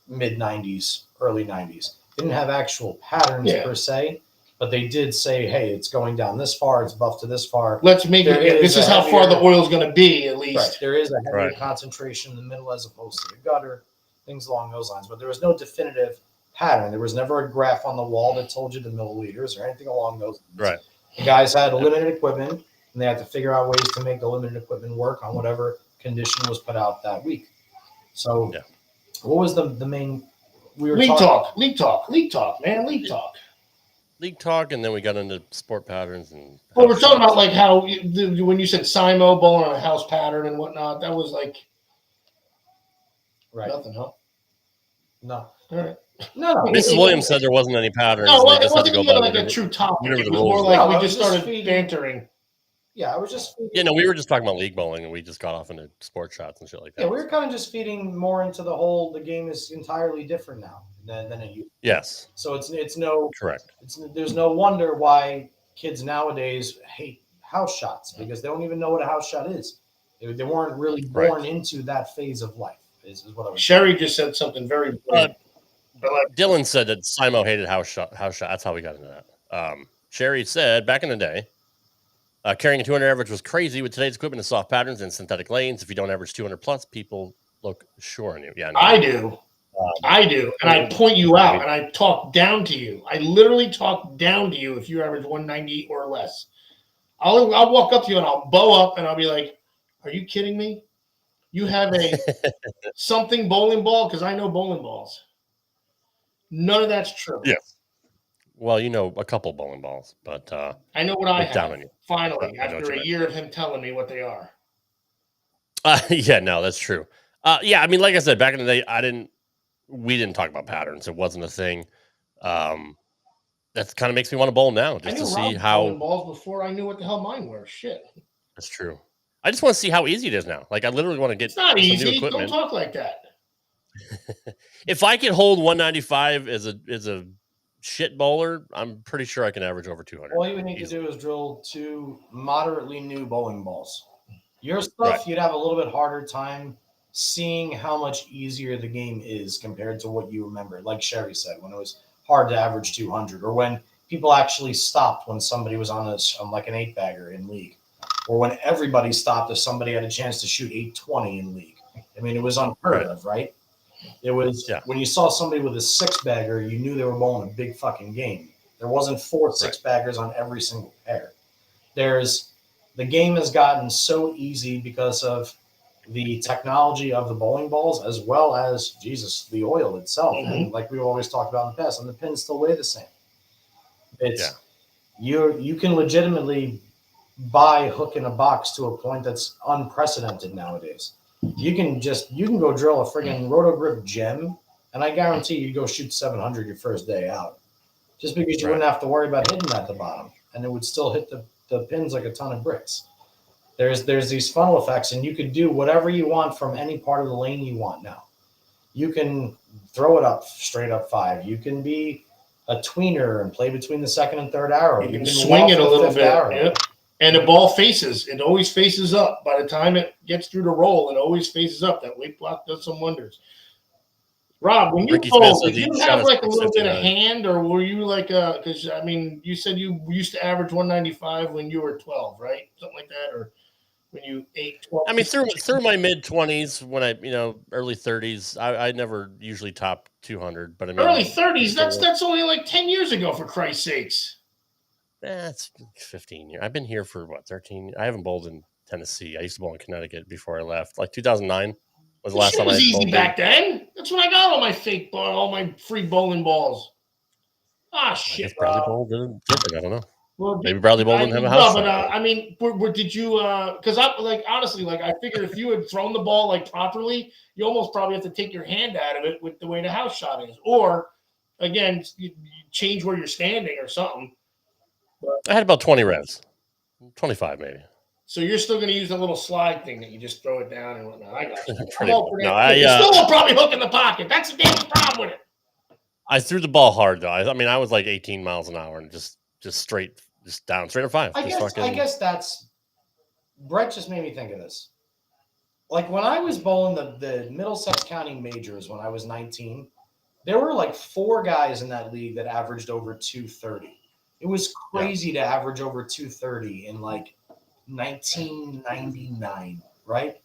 mid 90s, early 90s. They didn't have actual patterns per se. But they did say, hey, it's going down this far, it's buffed to this far. Let's make it. This is how far the oil is going to be, at least. Right. There is a heavier concentration in the middle as opposed to the gutter, things along those lines. But there was no definitive pattern. There was never a graph on the wall that told you the milliliters or anything along those lines. Right. The guys had limited equipment, and they had to figure out ways to make the limited equipment work on whatever condition was put out that week. So what was the main... League talk, man, league talk. League talk, and then we got into sport patterns and. Well, we're talking about like how when you said Simo bowling on a house pattern and whatnot, that was like nothing, huh? No. All right. No. Mrs. Williams said there wasn't any patterns. No, it wasn't even like a true topic. It was more like we just started bantering. Yeah, I was just. We were just talking about league bowling, and we just got off into sports shots and shit like that. Yeah, we were kind of just feeding more into the whole. The game is entirely different now than it used to be. Yes. So it's no correct. There's no wonder why kids nowadays hate house shots because they don't even know what a house shot is. They weren't really born into that phase of life. Is what I was. Sherry just said something very important. Dylan said that Simo hated house shot. That's how we got into that. Sherry said back in the day. Carrying a 200 average was crazy with today's equipment and soft patterns and synthetic lanes. If you don't average 200 plus, people look short on you. Yeah, I do. I do, and I point you out, and I talk down to you. I literally talk down to you if you average 190 or less. I'll walk up to you and I'll bow up and I'll be like, "Are you kidding me? You have a something bowling ball?" Because I know bowling balls. None of that's true. Yes. Well, you know a couple bowling balls, but I know what I look down have. on you. Finally, I know what after you a meant. year of him telling me what they are. Yeah, no, that's true. Yeah, I mean, like I said, back in the day, we didn't talk about patterns. It wasn't a thing. That kind of makes me want to bowl now, I just knew to see Rob bowling how. balls before I knew what the hell mine were. Shit. That's true. I just want to see how easy it is now. Like, I literally want to get It's not some new easy. Don't equipment. talk like that. If I could hold 195 as a shit bowler, I'm pretty sure I can average over 200. All you would need to do is drill 2 moderately new bowling balls. Your stuff, you'd have a little bit harder time seeing how much easier the game is compared to what you remember. Like Sherry said, when it was hard to average 200, or when people actually stopped when somebody was on like an 8-bagger in league, or when everybody stopped if somebody had a chance to shoot 820 in league. I mean, it was unheard of, right? It was when you saw somebody with a 6-bagger, you knew they were bowling a big fucking game. There wasn't 4 6-baggers on every single pair. The game has gotten so easy because of the technology of the bowling balls, as well as the oil itself. Mm-hmm. And like we've always talked about in the past, and the pins still weigh the same. You can legitimately buy hook in a box to a point that's unprecedented nowadays. You can go drill a friggin' Roto Grip gem, and I guarantee you'd go shoot 700 your first day out, just because you wouldn't have to worry about hitting at the bottom, and it would still hit the pins like a ton of bricks. There's these funnel effects, and you could do whatever you want from any part of the lane you want now. You can throw it up straight up 5. You can be a tweener and play between the second and third arrow. You can swing it a little bit. Yep. And the ball faces. It always faces up. By the time it gets through the roll, it always faces up. That weight block does some wonders. Rob, when you bowled, did you have like a little bit of hand, or were you like because I mean, you said you used to average 195 when you were 12, right? Something like that, or when you 8, 12. I mean, through my mid 20s, when early 30s, I never usually top 200. But I mean, early 30s. That's only like 10 years ago, for Christ's sakes. That's 15 years. I've been here for 13. I haven't bowled in Tennessee. I used to bowl in Connecticut before I left. Like 2009 was the last time I bowled. It was easy back then. That's when I got all my fake ball, all my free bowling balls. Ah, shit. I guess Bradley Bowl did it. I don't know. Well, maybe Bradley Bowl didn't have a house. No, but I mean, did you? Because I honestly, I figured if you had thrown the ball properly, you almost probably have to take your hand out of it with the way the house shot is, or again, you change where you're standing or something. I had about 20 revs, 25 maybe. So you're still going to use the little slide thing that you just throw it down and whatnot. I got you. You still will probably hook in the pocket. That's the damn problem with it. I threw the ball hard though. I mean, I was like 18 miles an hour and just straight down, straight or 5. I guess that's Brett just made me think of this. Like when I was bowling the Middlesex County Majors when I was 19, there were like 4 guys in that league that averaged over 230. It was crazy to average over 230 in like 1999, right?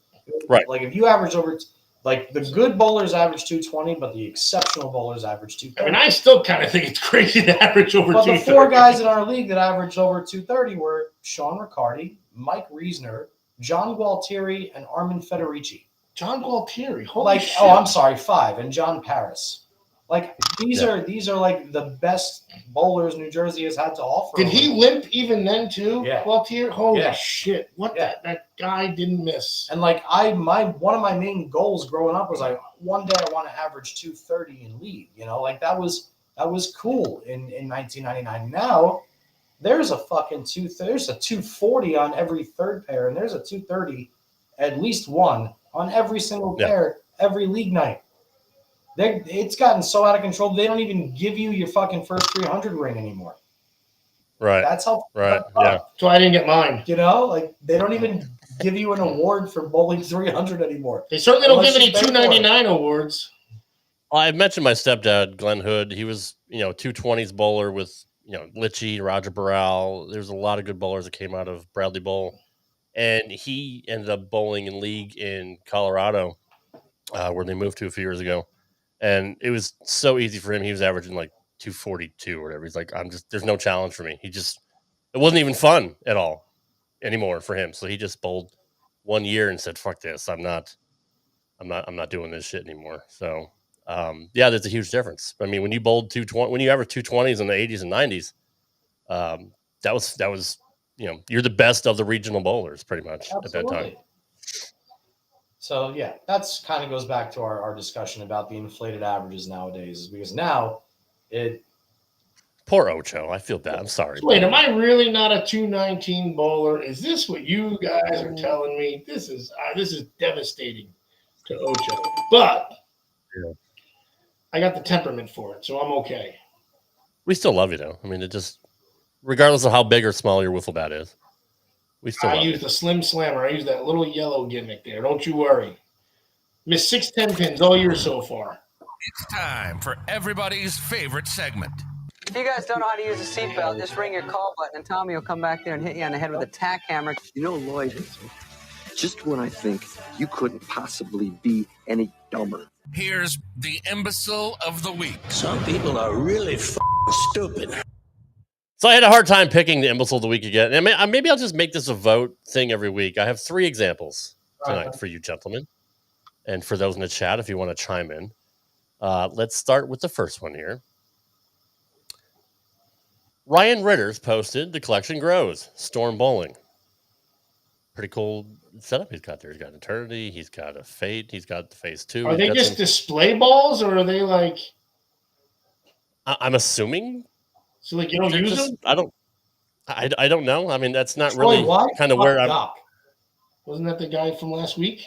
Right. Like if you average over, like the good bowlers average 220, but the exceptional bowlers average 230. I mean, I still kind of think it's crazy to average over 230. But the 4 guys in our league that averaged over 230 were Sean Riccardi, Mike Reisner, John Gualtieri, and Armin Federici. John Gualtieri, holy shit. Oh, I'm sorry, 5, and John Paris. Like these are like the best bowlers New Jersey has had to offer. Did he limp even then too? Yeah. Gualtieri? Holy shit! That guy didn't miss. And like one of my main goals growing up was like one day I want to average 230 in league. Like that was cool in 1999. Now there's a fucking there's a 240 on every third pair, and there's a 230, at least one on every single pair every league night. It's gotten so out of control. They don't even give you your fucking first 300 ring anymore. Right. That's how. Right. Yeah. So I didn't get mine. Like they don't even give you an award for bowling 300 anymore. They certainly don't give any 299 awards. Well, I mentioned my stepdad, Glenn Hood. He was, 220s bowler with, Litchie, Roger Burrell. There's a lot of good bowlers that came out of Bradley Bowl. And he ended up bowling in league in Colorado, where they moved to a few years ago. And it was so easy for him. He was averaging like 242 or whatever. He's like, there's no challenge for me. It wasn't even fun at all anymore for him. So he just bowled 1 year and said, fuck this. I'm not doing this shit anymore. So, yeah, there's a huge difference. I mean, when you bowled 220, when you average 220s in the 80s and 90s, that was, you're the best of the regional bowlers pretty much at that time. So yeah, that's kind of goes back to our discussion about the inflated averages nowadays, because now Poor Ocho. I feel bad. I'm sorry. Wait, am I really not a 219 bowler? Is this what you guys are telling me? This is devastating to Ocho. But I got the temperament for it, so I'm okay. We still love you, though. I mean, it just, regardless of how big or small your wiffle bat is, we still love you. I use the Slim Slammer. I use that little yellow gimmick there. Don't you worry. Missed 610 pins all year so far. It's time for everybody's favorite segment. If you guys don't know how to use a seatbelt, just ring your call button and Tommy will come back there and hit you on the head with a tack hammer. You know, Lloyd, just when I think you couldn't possibly be any dumber. Here's the Imbecile of the Week. Some people are really stupid. So I had a hard time picking the Imbecile of the Week again. And maybe I'll just make this a vote thing every week. I have 3 examples tonight for you gentlemen. And for those in the chat, if you want to chime in. Let's start with the first one here. Ryan Ritter's posted The Collection Grows, Storm Bowling. Pretty cool setup he's got there. He's got Eternity, he's got a Fate, he's got the Phase 2. Are they just display balls, or are they like... I'm assuming. So like you don't use them? I don't know. I mean, that's not really kind of where I'm... Doc. Wasn't that the guy from last week?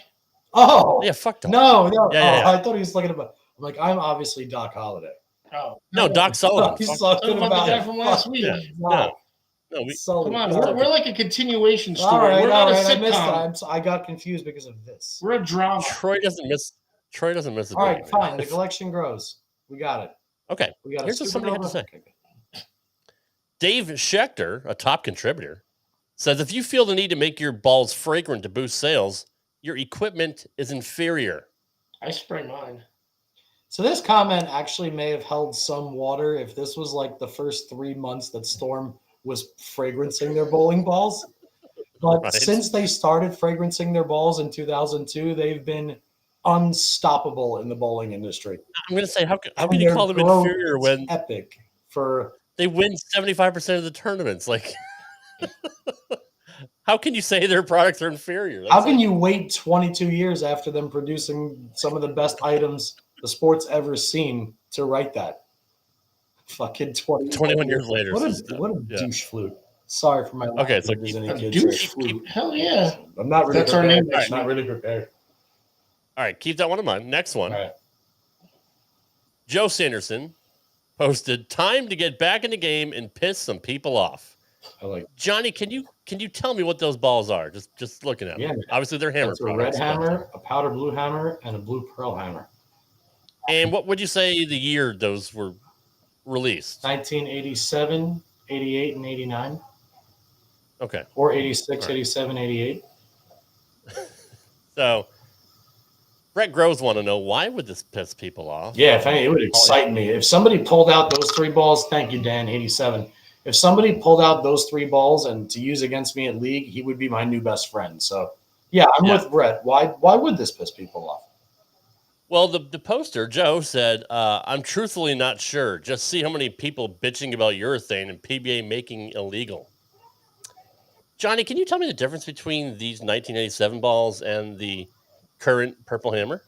Oh! Yeah, fuck Doc. No. Yeah. I thought he was looking about... I'm like, I'm obviously Doc Holliday. Oh. No, Doc Sullivan. He's talking about the guy from last week. Yeah. No, come on, we're like a continuation story. All right, we're not a sitcom. I got confused because of this. We're a drama. Troy doesn't miss a All right, fine. The collection grows. We got it. Okay. Here's what somebody had to say. Dave Schechter, a top contributor, says if you feel the need to make your balls fragrant to boost sales, your equipment is inferior. I spray mine. So this comment actually may have held some water if this was like the first 3 months that Storm was fragrancing their bowling balls. But since they started fragrancing their balls in 2002, they've been unstoppable in the bowling industry. I'm going to say, how can you call them inferior when epic they win 75% of the tournaments? Like, how can you say their products are inferior? How can you wait 22 years after them producing some of the best items the sport's ever seen to write that? Fucking 21 years later. What a douche flute. Sorry for my okay, so douche flute. Hell yeah. I'm not really That's prepared. Our name. Right. Not really prepared. All right, keep that one in mind. Next one. All right. Joe Sanderson posted time to get back in the game and piss some people off. I like Johnny, can you tell me what those balls are? Just looking at them. Obviously they're hammer products. A red hammer, a powder blue hammer, and a blue pearl hammer. And what would you say the year those were released? 1987, 88, and 89. Okay. Or 86, right. 87, 88. So Brett Groves want to know, why would this piss people off? Yeah, if it would excite me. If somebody pulled out those 3 balls, thank you, Dan, 87. If somebody pulled out those 3 balls and to use against me at league, he would be my new best friend. So, yeah, I'm with Brett. Why would this piss people off? Well, the poster, Joe, said, I'm truthfully not sure. Just see how many people bitching about urethane and PBA making illegal. Johnny, can you tell me the difference between these 1987 balls and the current purple hammer?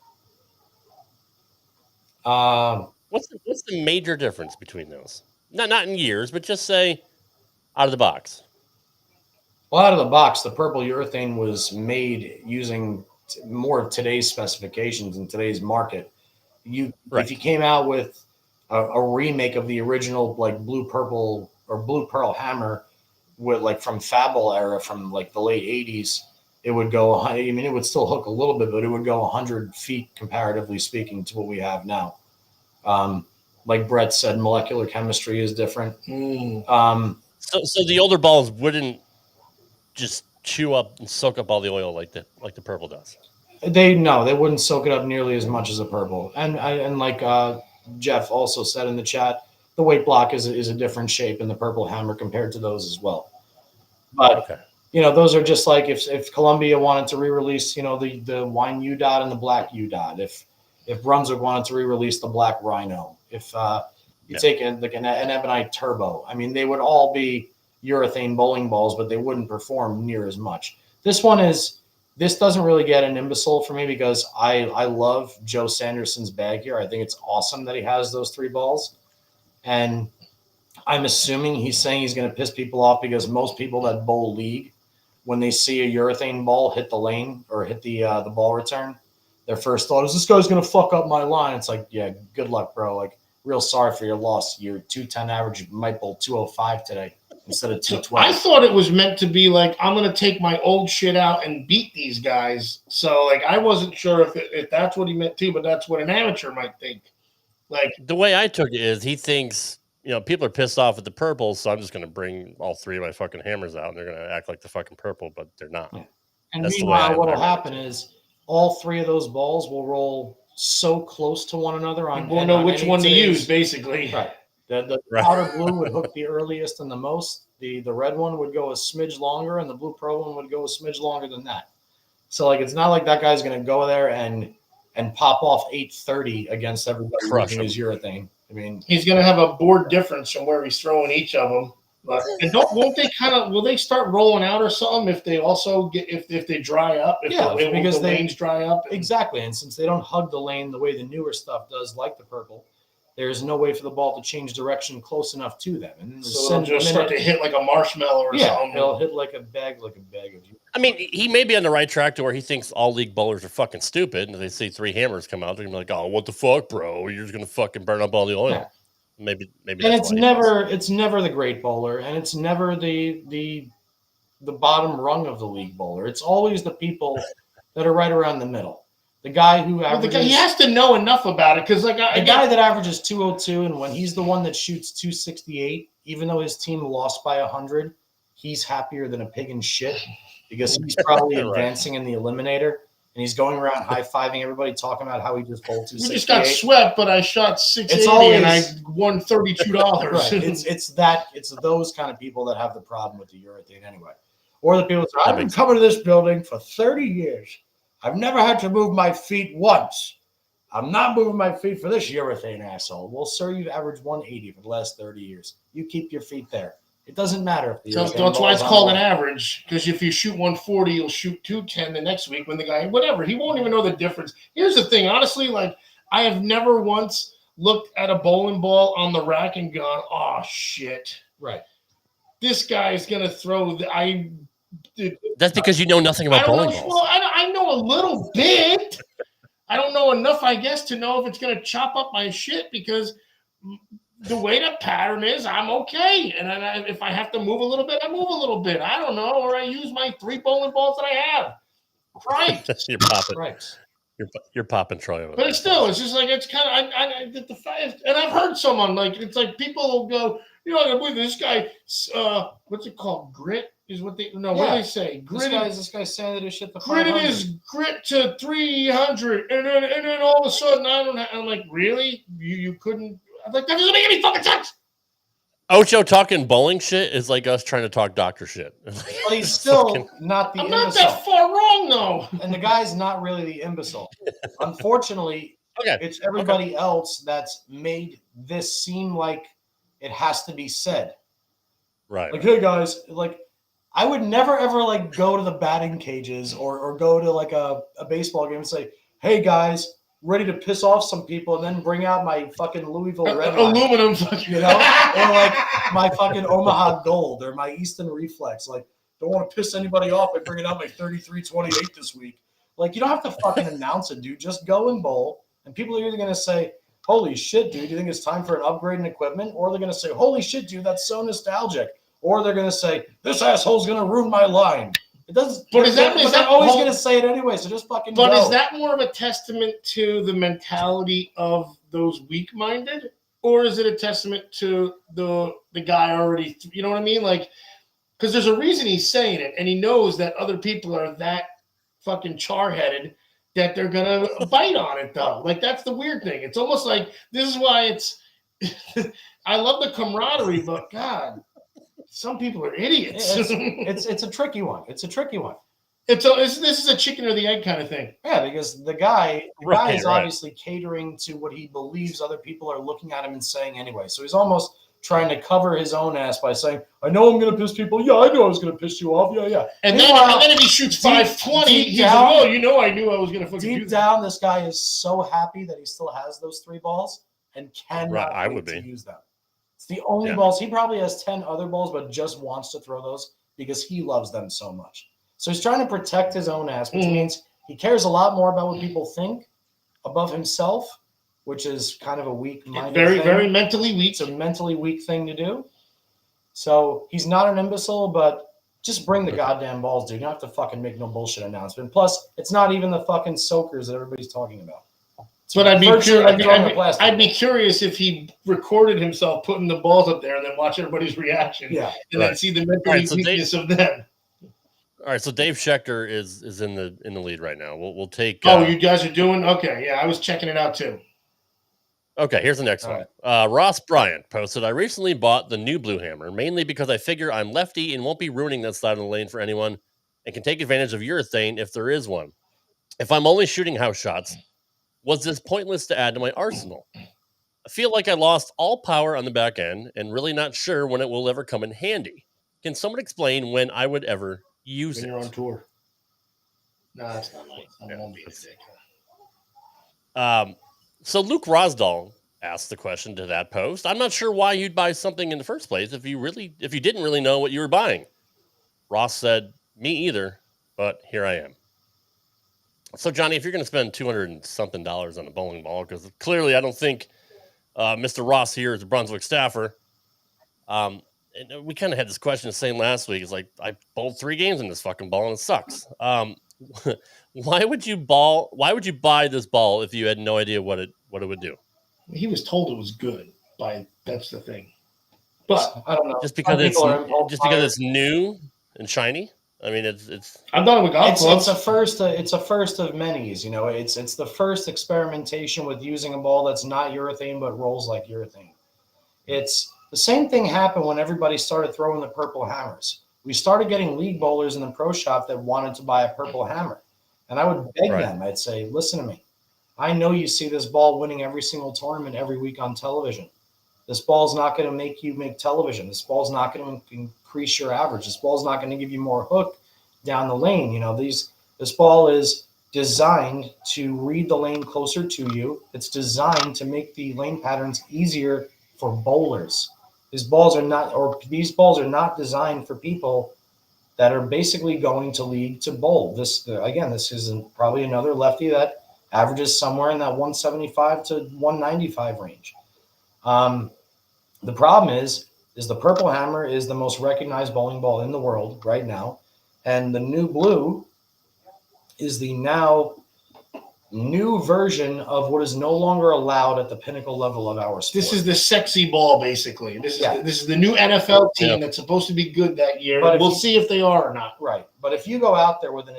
What's the major difference between those? Not in years, but just say out of the box. Well, out of the box, the purple urethane was made using more of today's specifications in today's market. If you came out with a remake of the original like blue purple or blue pearl hammer with like from Fable era from like the late 80s, it would go, I mean, it would still hook a little bit, but it would go 100 feet comparatively speaking to what we have now. Like Brett said, molecular chemistry is different. So the older balls wouldn't just chew up and soak up all the oil like the purple does. They wouldn't soak it up nearly as much as a purple. And like Jeff also said in the chat, the weight block is a different shape in the purple hammer compared to those as well. But Okay. those are just like if Columbia wanted to re-release, the wine U dot and the black U dot. If Brunswick wanted to re-release the black Rhino, if you take an Ebonite Turbo, I mean, they would all be urethane bowling balls, but they wouldn't perform near as much. This doesn't really get an Imbecile for me because I love Joe Sanderson's bag here. I think it's awesome that he has those 3 balls. And I'm assuming he's saying he's going to piss people off because most people that bowl league, when they see a urethane ball hit the lane or hit the ball return, their first thought is, this guy's going to fuck up my line. It's like, yeah, good luck, bro. Like, real sorry for your loss. Your 210 average, you might bowl 205 today instead of 212. I thought it was meant to be like, I'm going to take my old shit out and beat these guys. So, like, I wasn't sure if that's what he meant too, but that's what an amateur might think. Like, the way I took it is he thinks, people are pissed off at the purple, so I'm just going to bring all 3 of my fucking hammers out and they're going to act like the fucking purple, but they're not. Yeah. And that's meanwhile, what will happen is all 3 of those balls will roll so close to one another. You won't know which one to use, basically. Right. The powder blue would hook the earliest and the most. The red one would go a smidge longer, and the blue pro one would go a smidge longer than that. So, like, it's not like that guy's going to go there and pop off 830 against everybody using his urethane. I mean, he's going to have a board difference from where he's throwing each of them. But will they start rolling out or something if they also get if they dry up? Because the lanes dry up. Exactly, and since they don't hug the lane the way the newer stuff does, like the purple, there's no way for the ball to change direction close enough to them, and so it'll just start to hit like a marshmallow or something. It'll hit like a bag of you. I mean, he may be on the right track to where he thinks all league bowlers are fucking stupid, and if they see 3 hammers come out, they're gonna be like, "Oh, what the fuck, bro? You're just gonna fucking burn up all the oil." Yeah. Maybe. And it's never the great bowler, and it's never the bottom rung of the league bowler. It's always the people that are right around the middle. The guy who averages, he has to know enough about it because, like, the guy that averages 202, and when he's the one that shoots 268, even though his team lost by 100, he's happier than a pig in shit because he's probably advancing in the eliminator. And he's going around high-fiving everybody, talking about how he just bowled 268. We just got swept, but I shot 680 and I won $32. Right. It's those kind of people that have the problem with the urethane anyway. Or the people that say, I've been coming to this building for 30 years. I've never had to move my feet once. I'm not moving my feet for this urethane asshole. Well, sir, you've averaged 180 for the last 30 years. You keep your feet there. It doesn't matter. That's why it's called an average, because if you shoot 140, you'll shoot 210 the next week when the guy, whatever, he won't even know the difference. Here's the thing, honestly, like, I have never once looked at a bowling ball on the rack and gone, oh, shit. Right. This guy is going to throw That's because you know nothing about bowling balls. Well, I know a little bit. I don't know enough, I guess, to know if it's going to chop up my shit because the way the pattern is, I'm okay. And if I have to move a little bit, I move a little bit. I don't know. Or I use my 3 bowling balls that I have. Right. You're popping. Right. You're popping Troy over. But it's still, it's just like, it's kind of, and I've heard someone, like, it's like people will go, you know, I believe this guy, what's it called? Grit is what what do they say? Grit. This guy's saying that his shit to 500. Grit is grit to 300. And then all of a sudden, I'm like, really? You couldn't? I'm like, that doesn't make any fucking sense. Ocho talking bowling shit is like us trying to talk doctor shit. But he's still not the I'm imbecile. not that far wrong, though. And the guy's not really the imbecile. Unfortunately, it's everybody else that's made this seem like it has to be said. Right. Like, hey, guys, like, I would never, ever, like, go to the batting cages or go to, like, a baseball game and say, hey, guys, ready to piss off some people and then bring out my fucking Louisville Red aluminum, you know, or like my fucking Omaha Gold or my Easton Reflex. Like, don't want to piss anybody off by bringing out my 3328 this week. Like, you don't have to fucking announce it, dude. Just go and bowl, and people are either going to say, holy shit, dude, you think it's time for an upgrade in equipment? Or they're going to say, holy shit, dude, that's so nostalgic. Or they're going to say, this asshole's going to ruin my line. It doesn't. But they're always going to say it anyway, so just fucking go. But is that more of a testament to the mentality of those weak-minded, or is it a testament to the guy already? You know what I mean? Like, because there's a reason he's saying it, and he knows that other people are that fucking char-headed that they're going to bite on it, though. Like, that's the weird thing. It's almost like this is why it's – I love the camaraderie, but, God, some people are idiots. It's a tricky one. It's a tricky one. This is a chicken or the egg kind of thing. Yeah, because the guy is obviously catering to what he believes other people are looking at him and saying anyway. So he's almost trying to cover his own ass by saying, I know I'm going to piss people. Yeah, I know I was going to piss you off. Yeah. And then if he shoots 520, he's like, oh, you know I knew I was going to fucking do that. Deep down, this guy is so happy that he still has those 3 balls and cannot wait to use them. It's the only balls. He probably has 10 other balls, but just wants to throw those because he loves them so much. So he's trying to protect his own ass, which means he cares a lot more about what people think above himself, which is kind of a weak-minded thing. Very mentally weak. It's a mentally weak thing to do. So he's not an imbecile, but just bring the goddamn balls, dude. You don't have to fucking make no bullshit announcement. Plus, it's not even the fucking soakers that everybody's talking about. But I'd be curious if he recorded himself putting the balls up there and then watch everybody's reaction. Yeah. And then see the mental weakness of them. All right, so Dave Schechter is in the lead right now. We'll take. You guys are doing okay. Yeah, I was checking it out too. Okay, here's the next one. Ross Bryant posted, I recently bought the new Blue Hammer, mainly because I figure I'm lefty and won't be ruining that side of the lane for anyone and can take advantage of urethane if there is one. If I'm only shooting house shots, was this pointless to add to my arsenal? I feel like I lost all power on the back end and really not sure when it will ever come in handy. Can someone explain when I would ever use when it? You're on tour. No, that's not nice. I won't be a dick. So Luke Rosdahl asked the question to that post. I'm not sure why you'd buy something in the first place if you didn't really know what you were buying. Ross said, me either, but here I am. So Johnny, if you're going to spend $200 and something on a bowling ball, because clearly I don't think Mr. Ross here is a Brunswick staffer. And we kind of had this question the same last week. It's like, I bowled 3 games in this fucking ball and it sucks. Why would you buy this ball if you had no idea what it would do? He was told it was good. That's the thing. But I don't know. Just because it's new and shiny. I mean, it's. I've done it with golf clubs. It's a first of many. You know, it's the first experimentation with using a ball that's not urethane but rolls like urethane. It's the same thing happened when everybody started throwing the purple hammers. We started getting league bowlers in the pro shop that wanted to buy a purple hammer, and I would beg them. I'd say, "Listen to me. I know you see this ball winning every single tournament every week on television. This ball's not going to make you make television. This ball's not going to increase your average. This ball's not going to give you more hook down the lane. You know, this ball is designed to read the lane closer to you. It's designed to make the lane patterns easier for bowlers. These balls are not designed for people that are basically going to league to bowl. This is probably another lefty that averages somewhere in that 175 to 195 range. The problem is the purple hammer is the most recognized bowling ball in the world right now. And the new blue is the now new version of what is no longer allowed at the pinnacle level of our sport. This is the sexy ball, basically. This is the new NFL team that's supposed to be good that year. But we'll see if they are or not. Right. But if you go out there with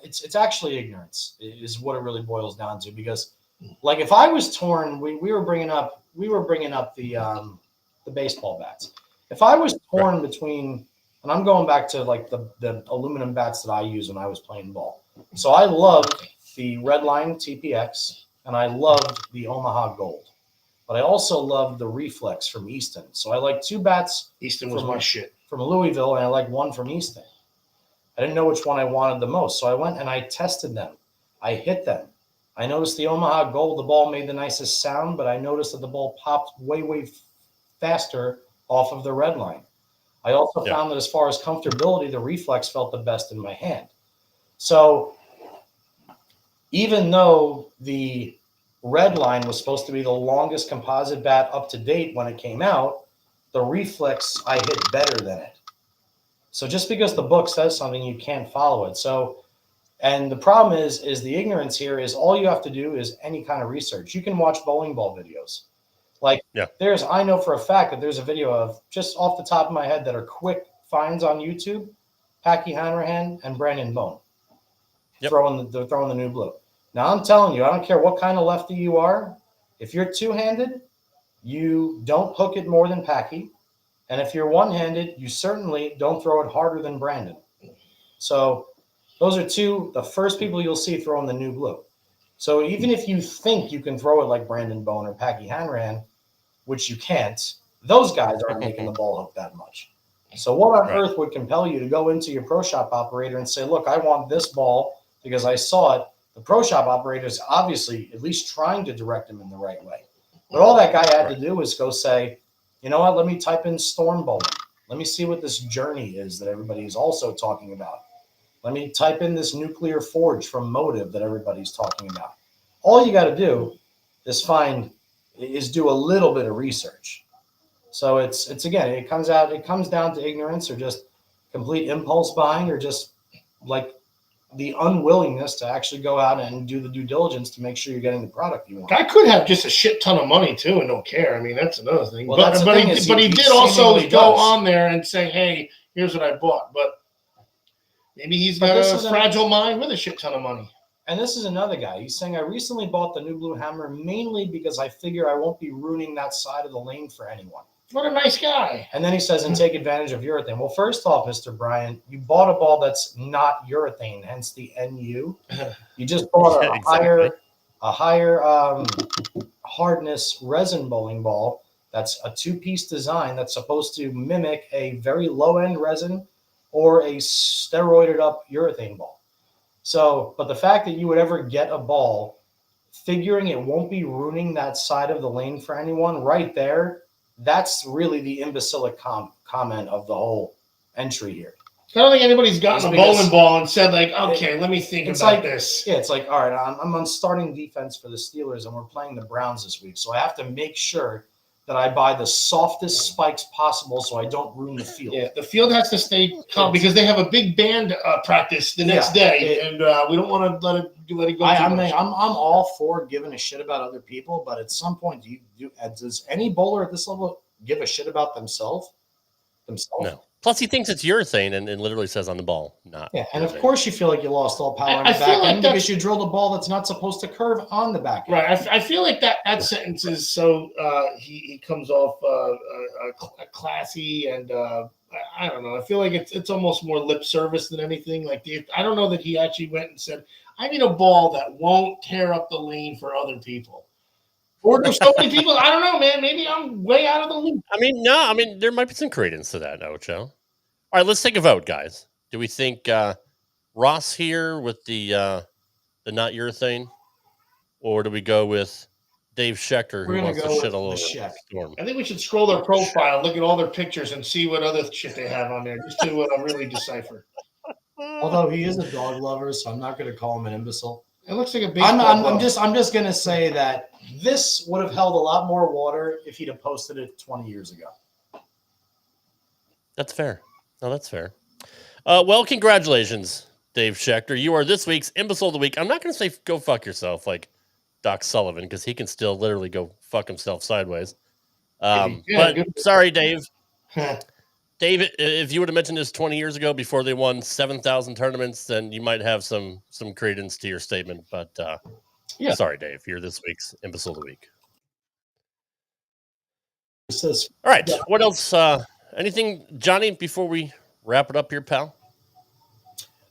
it's actually ignorance is what it really boils down to. Because like if I was torn, we were bringing up the baseball bats. If I was torn between, and I'm going back to like the aluminum bats that I used when I was playing ball. So I loved the Redline TPX and I loved the Omaha Gold, but I also loved the Reflex from Easton. So I like 2 bats. Easton was my shit from Louisville, and I like 1 from Easton. I didn't know which one I wanted the most, so I went and I tested them. I hit them. I noticed the Omaha Gold, the ball made the nicest sound, but I noticed that the ball popped way faster off of the Redline. I also found that as far as comfortability, the Reflex felt the best in my hand. So even though the Redline was supposed to be the longest composite bat up to date when it came out, the Reflex I hit better than it. So just because the book says something, you can't follow it. So, and the problem is the ignorance here is all you have to do is any kind of research. You can watch bowling ball videos. I know for a fact that there's a video of, just off the top of my head, that are quick finds on YouTube, Packy Hanrahan and Brandon Bone. throwing the new blue. Now I'm telling you, I don't care what kind of lefty you are. If you're two-handed, you don't hook it more than Packy. And if you're one-handed, you certainly don't throw it harder than Brandon. So those are the first people you'll see throwing the new blue. So even if you think you can throw it like Brandon Bone or Packy Hanran, which you can't, those guys aren't making the ball hook that much. So what on earth would compel you to go into your pro shop operator and say, look, I want this ball because I saw it. The pro shop operator is obviously at least trying to direct him in the right way. But all that guy had to do was go say, you know what, let me type in storm bowling. Let me see what this journey is that everybody is also talking about. Let me type in this nuclear forge from Motive that everybody's talking about. All you got to do is do a little bit of research. So it's again, it comes down to ignorance or just complete impulse buying or just like the unwillingness to actually go out and do the due diligence to make sure you're getting the product you want. I could have just a shit ton of money too and don't care. I mean, that's another thing. Well, but he did also go on there and say, hey, here's what I bought. But maybe he's got a fragile mind with a shit ton of money. And this is another guy. He's saying, I recently bought the new blue hammer mainly because I figure I won't be ruining that side of the lane for anyone. What a nice guy. And then he says, and take advantage of urethane. Well, first off, Mr. Bryan, you bought a ball that's not urethane, hence the NU. You just bought a higher hardness resin bowling ball that's a two-piece design that's supposed to mimic a very low-end resin or a steroided up urethane ball. So, but the fact that you would ever get a ball figuring it won't be ruining that side of the lane for anyone right there, that's really the imbecilic comment of the whole entry here. I don't think anybody's gotten a bowling ball and said, like, okay, let me think about this. Yeah, it's like, all right, I'm on starting defense for the Steelers, and we're playing the Browns this week. So I have to make sure that I buy the softest spikes possible so I don't ruin the field. Yeah, the field has to stay calm because they have a big band practice the next day, and we don't want to let it go. I'm all for giving a shit about other people, but at some point, does any bowler at this level give a shit about themselves? No. Plus, he thinks it's urethane and literally says on the ball, not. Yeah, and of course you feel like you lost all power on the back end because you drilled a ball that's not supposed to curve on the back end. Right. I feel like that sentence is so he comes off classy and I don't know. I feel like it's almost more lip service than anything. Like I don't know that he actually went and said, I need a ball that won't tear up the lane for other people. Or there's so many people. I don't know, man. Maybe I'm way out of the loop. There might be some credence to that, Ocho. All right, let's take a vote, guys. Do we think Ross here with the not urethane, or do we go with Dave Schechter who wants to shit all over Storm? I think we should scroll their profile, look at all their pictures, and see what other shit they have on there, just to really decipher. Although he is a dog lover, so I'm not going to call him an imbecile. It looks like a big. I'm just going to say that this would have held a lot more water if he'd have posted it 20 years ago. That's fair. No, that's fair. Well, congratulations, Dave Schechter. You are this week's Imbecile of the Week. I'm not going to say go fuck yourself like Doc Sullivan because he can still literally go fuck himself sideways. Sorry, Dave. Dave, if you would have mentioned this 20 years ago before they won 7,000 tournaments, then you might have some credence to your statement. But sorry, Dave, you're this week's Imbecile of the Week. All right, what else? Anything, Johnny, before we wrap it up here, pal?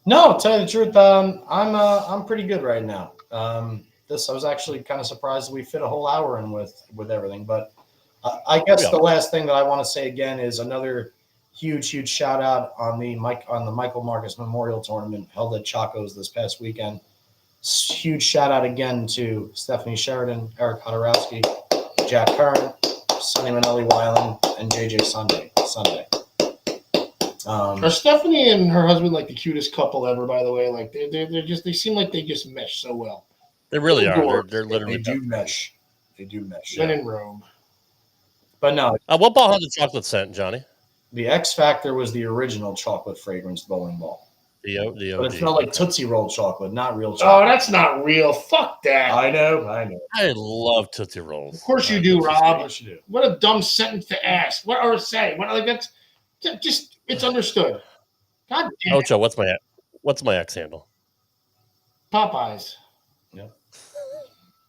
No, tell you the truth, I'm pretty good right now. I was actually kind of surprised that we fit a whole hour in with everything. But I guess the last thing that I want to say again is another huge shout out on the Michael Markis Memorial Tournament held at Chaco's this past weekend. Huge shout out again to Stephanie Sheridan, Eric Hodorowski, Jack Curran, Sonny Manelli Weiland, and JJ Sunday. Are Stephanie and her husband like the cutest couple ever? By the way, like they seem like they just mesh so well. They really are. They're literally they do mesh. They do mesh. When in Rome. But no. What ball had the chocolate scent, Johnny? The X Factor was the original chocolate fragrance bowling ball. The OG. But it smelled like Tootsie Roll chocolate, not real chocolate. Oh, that's not real. Fuck that. I know. I love Tootsie Rolls. Of course you do, Rob. Of course you do. What a dumb sentence to ask. What or say? What like that's just it's understood. God damn. Ocho, what's my X handle? Popeyes. Yeah.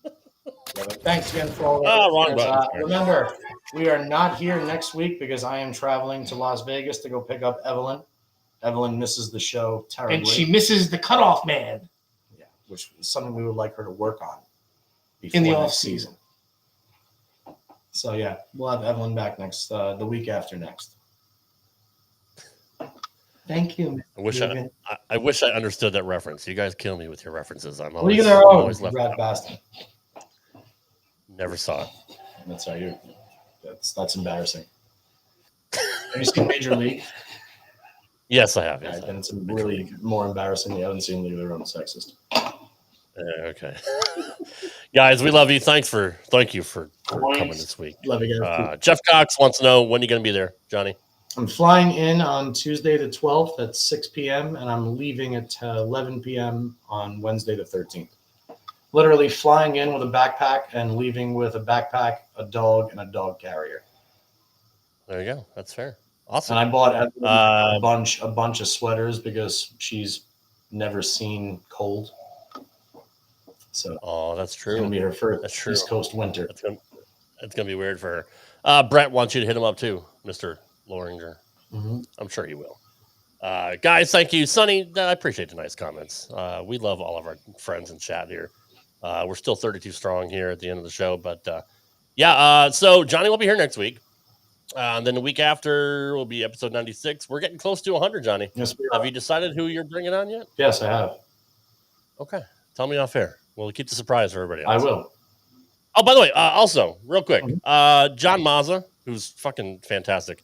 Yeah, but thanks again for all that. Wrong button. Remember, we are not here next week because I am traveling to Las Vegas to go pick up Evelyn. Evelyn misses the show terribly. And she misses the cutoff man. Yeah, which is something we would like her to work on In the next off season. So yeah, we'll have Evelyn back next the week after next. Thank you. I wish I understood that reference. You guys kill me with your references. I'm What are you always gonna left rat out. bastard? Never saw it. That's how you. That's embarrassing. Have you seen Major League? Yes, I have. Yes, Then it's really more embarrassing. You haven't seen League of Their Own Sexist. Okay. Guys, we love you. Thank you for coming this week. Love you guys. Jeff Cox wants to know when you're going to be there, Johnny. I'm flying in on Tuesday the 12th at 6 p.m. and I'm leaving at 11 p.m. on Wednesday the 13th. Literally flying in with a backpack and leaving with a backpack, a dog, and a dog carrier. There you go. That's fair. Awesome. And I bought a bunch of sweaters because she's never seen cold. So that's true. It's gonna be her first East Coast winter. That's gonna be weird for her. Brett wants you to hit him up too, Mr. Loringer. Mm-hmm. I'm sure he will. Guys, thank you, Sonny. I appreciate the nice comments. We love all of our friends in chat here. We're still 32 strong here at the end of the show, but so Johnny will be here next week. And then the week after will be episode 96. We're getting close to 100, Johnny. Yes, we are. Have you decided who you're bringing on yet? Yes, I have. Okay. Tell me off air. We'll keep the surprise for everybody else. I will. Oh, by the way, also, real quick, John Mazza, who's fucking fantastic,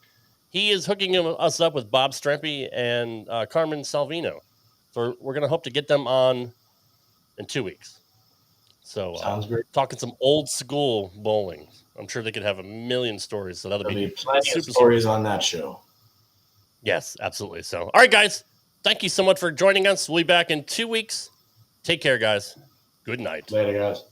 he is hooking us up with Bob Strempy and Carmen Salvino. So we're going to hope to get them on in 2 weeks. So sounds great. Talking some old school bowling. I'm sure they could have a million stories. So that'll be plenty of stories on that show. Yes, absolutely. So, all right, guys, thank you so much for joining us. We'll be back in 2 weeks. Take care, guys. Good night. Later, guys.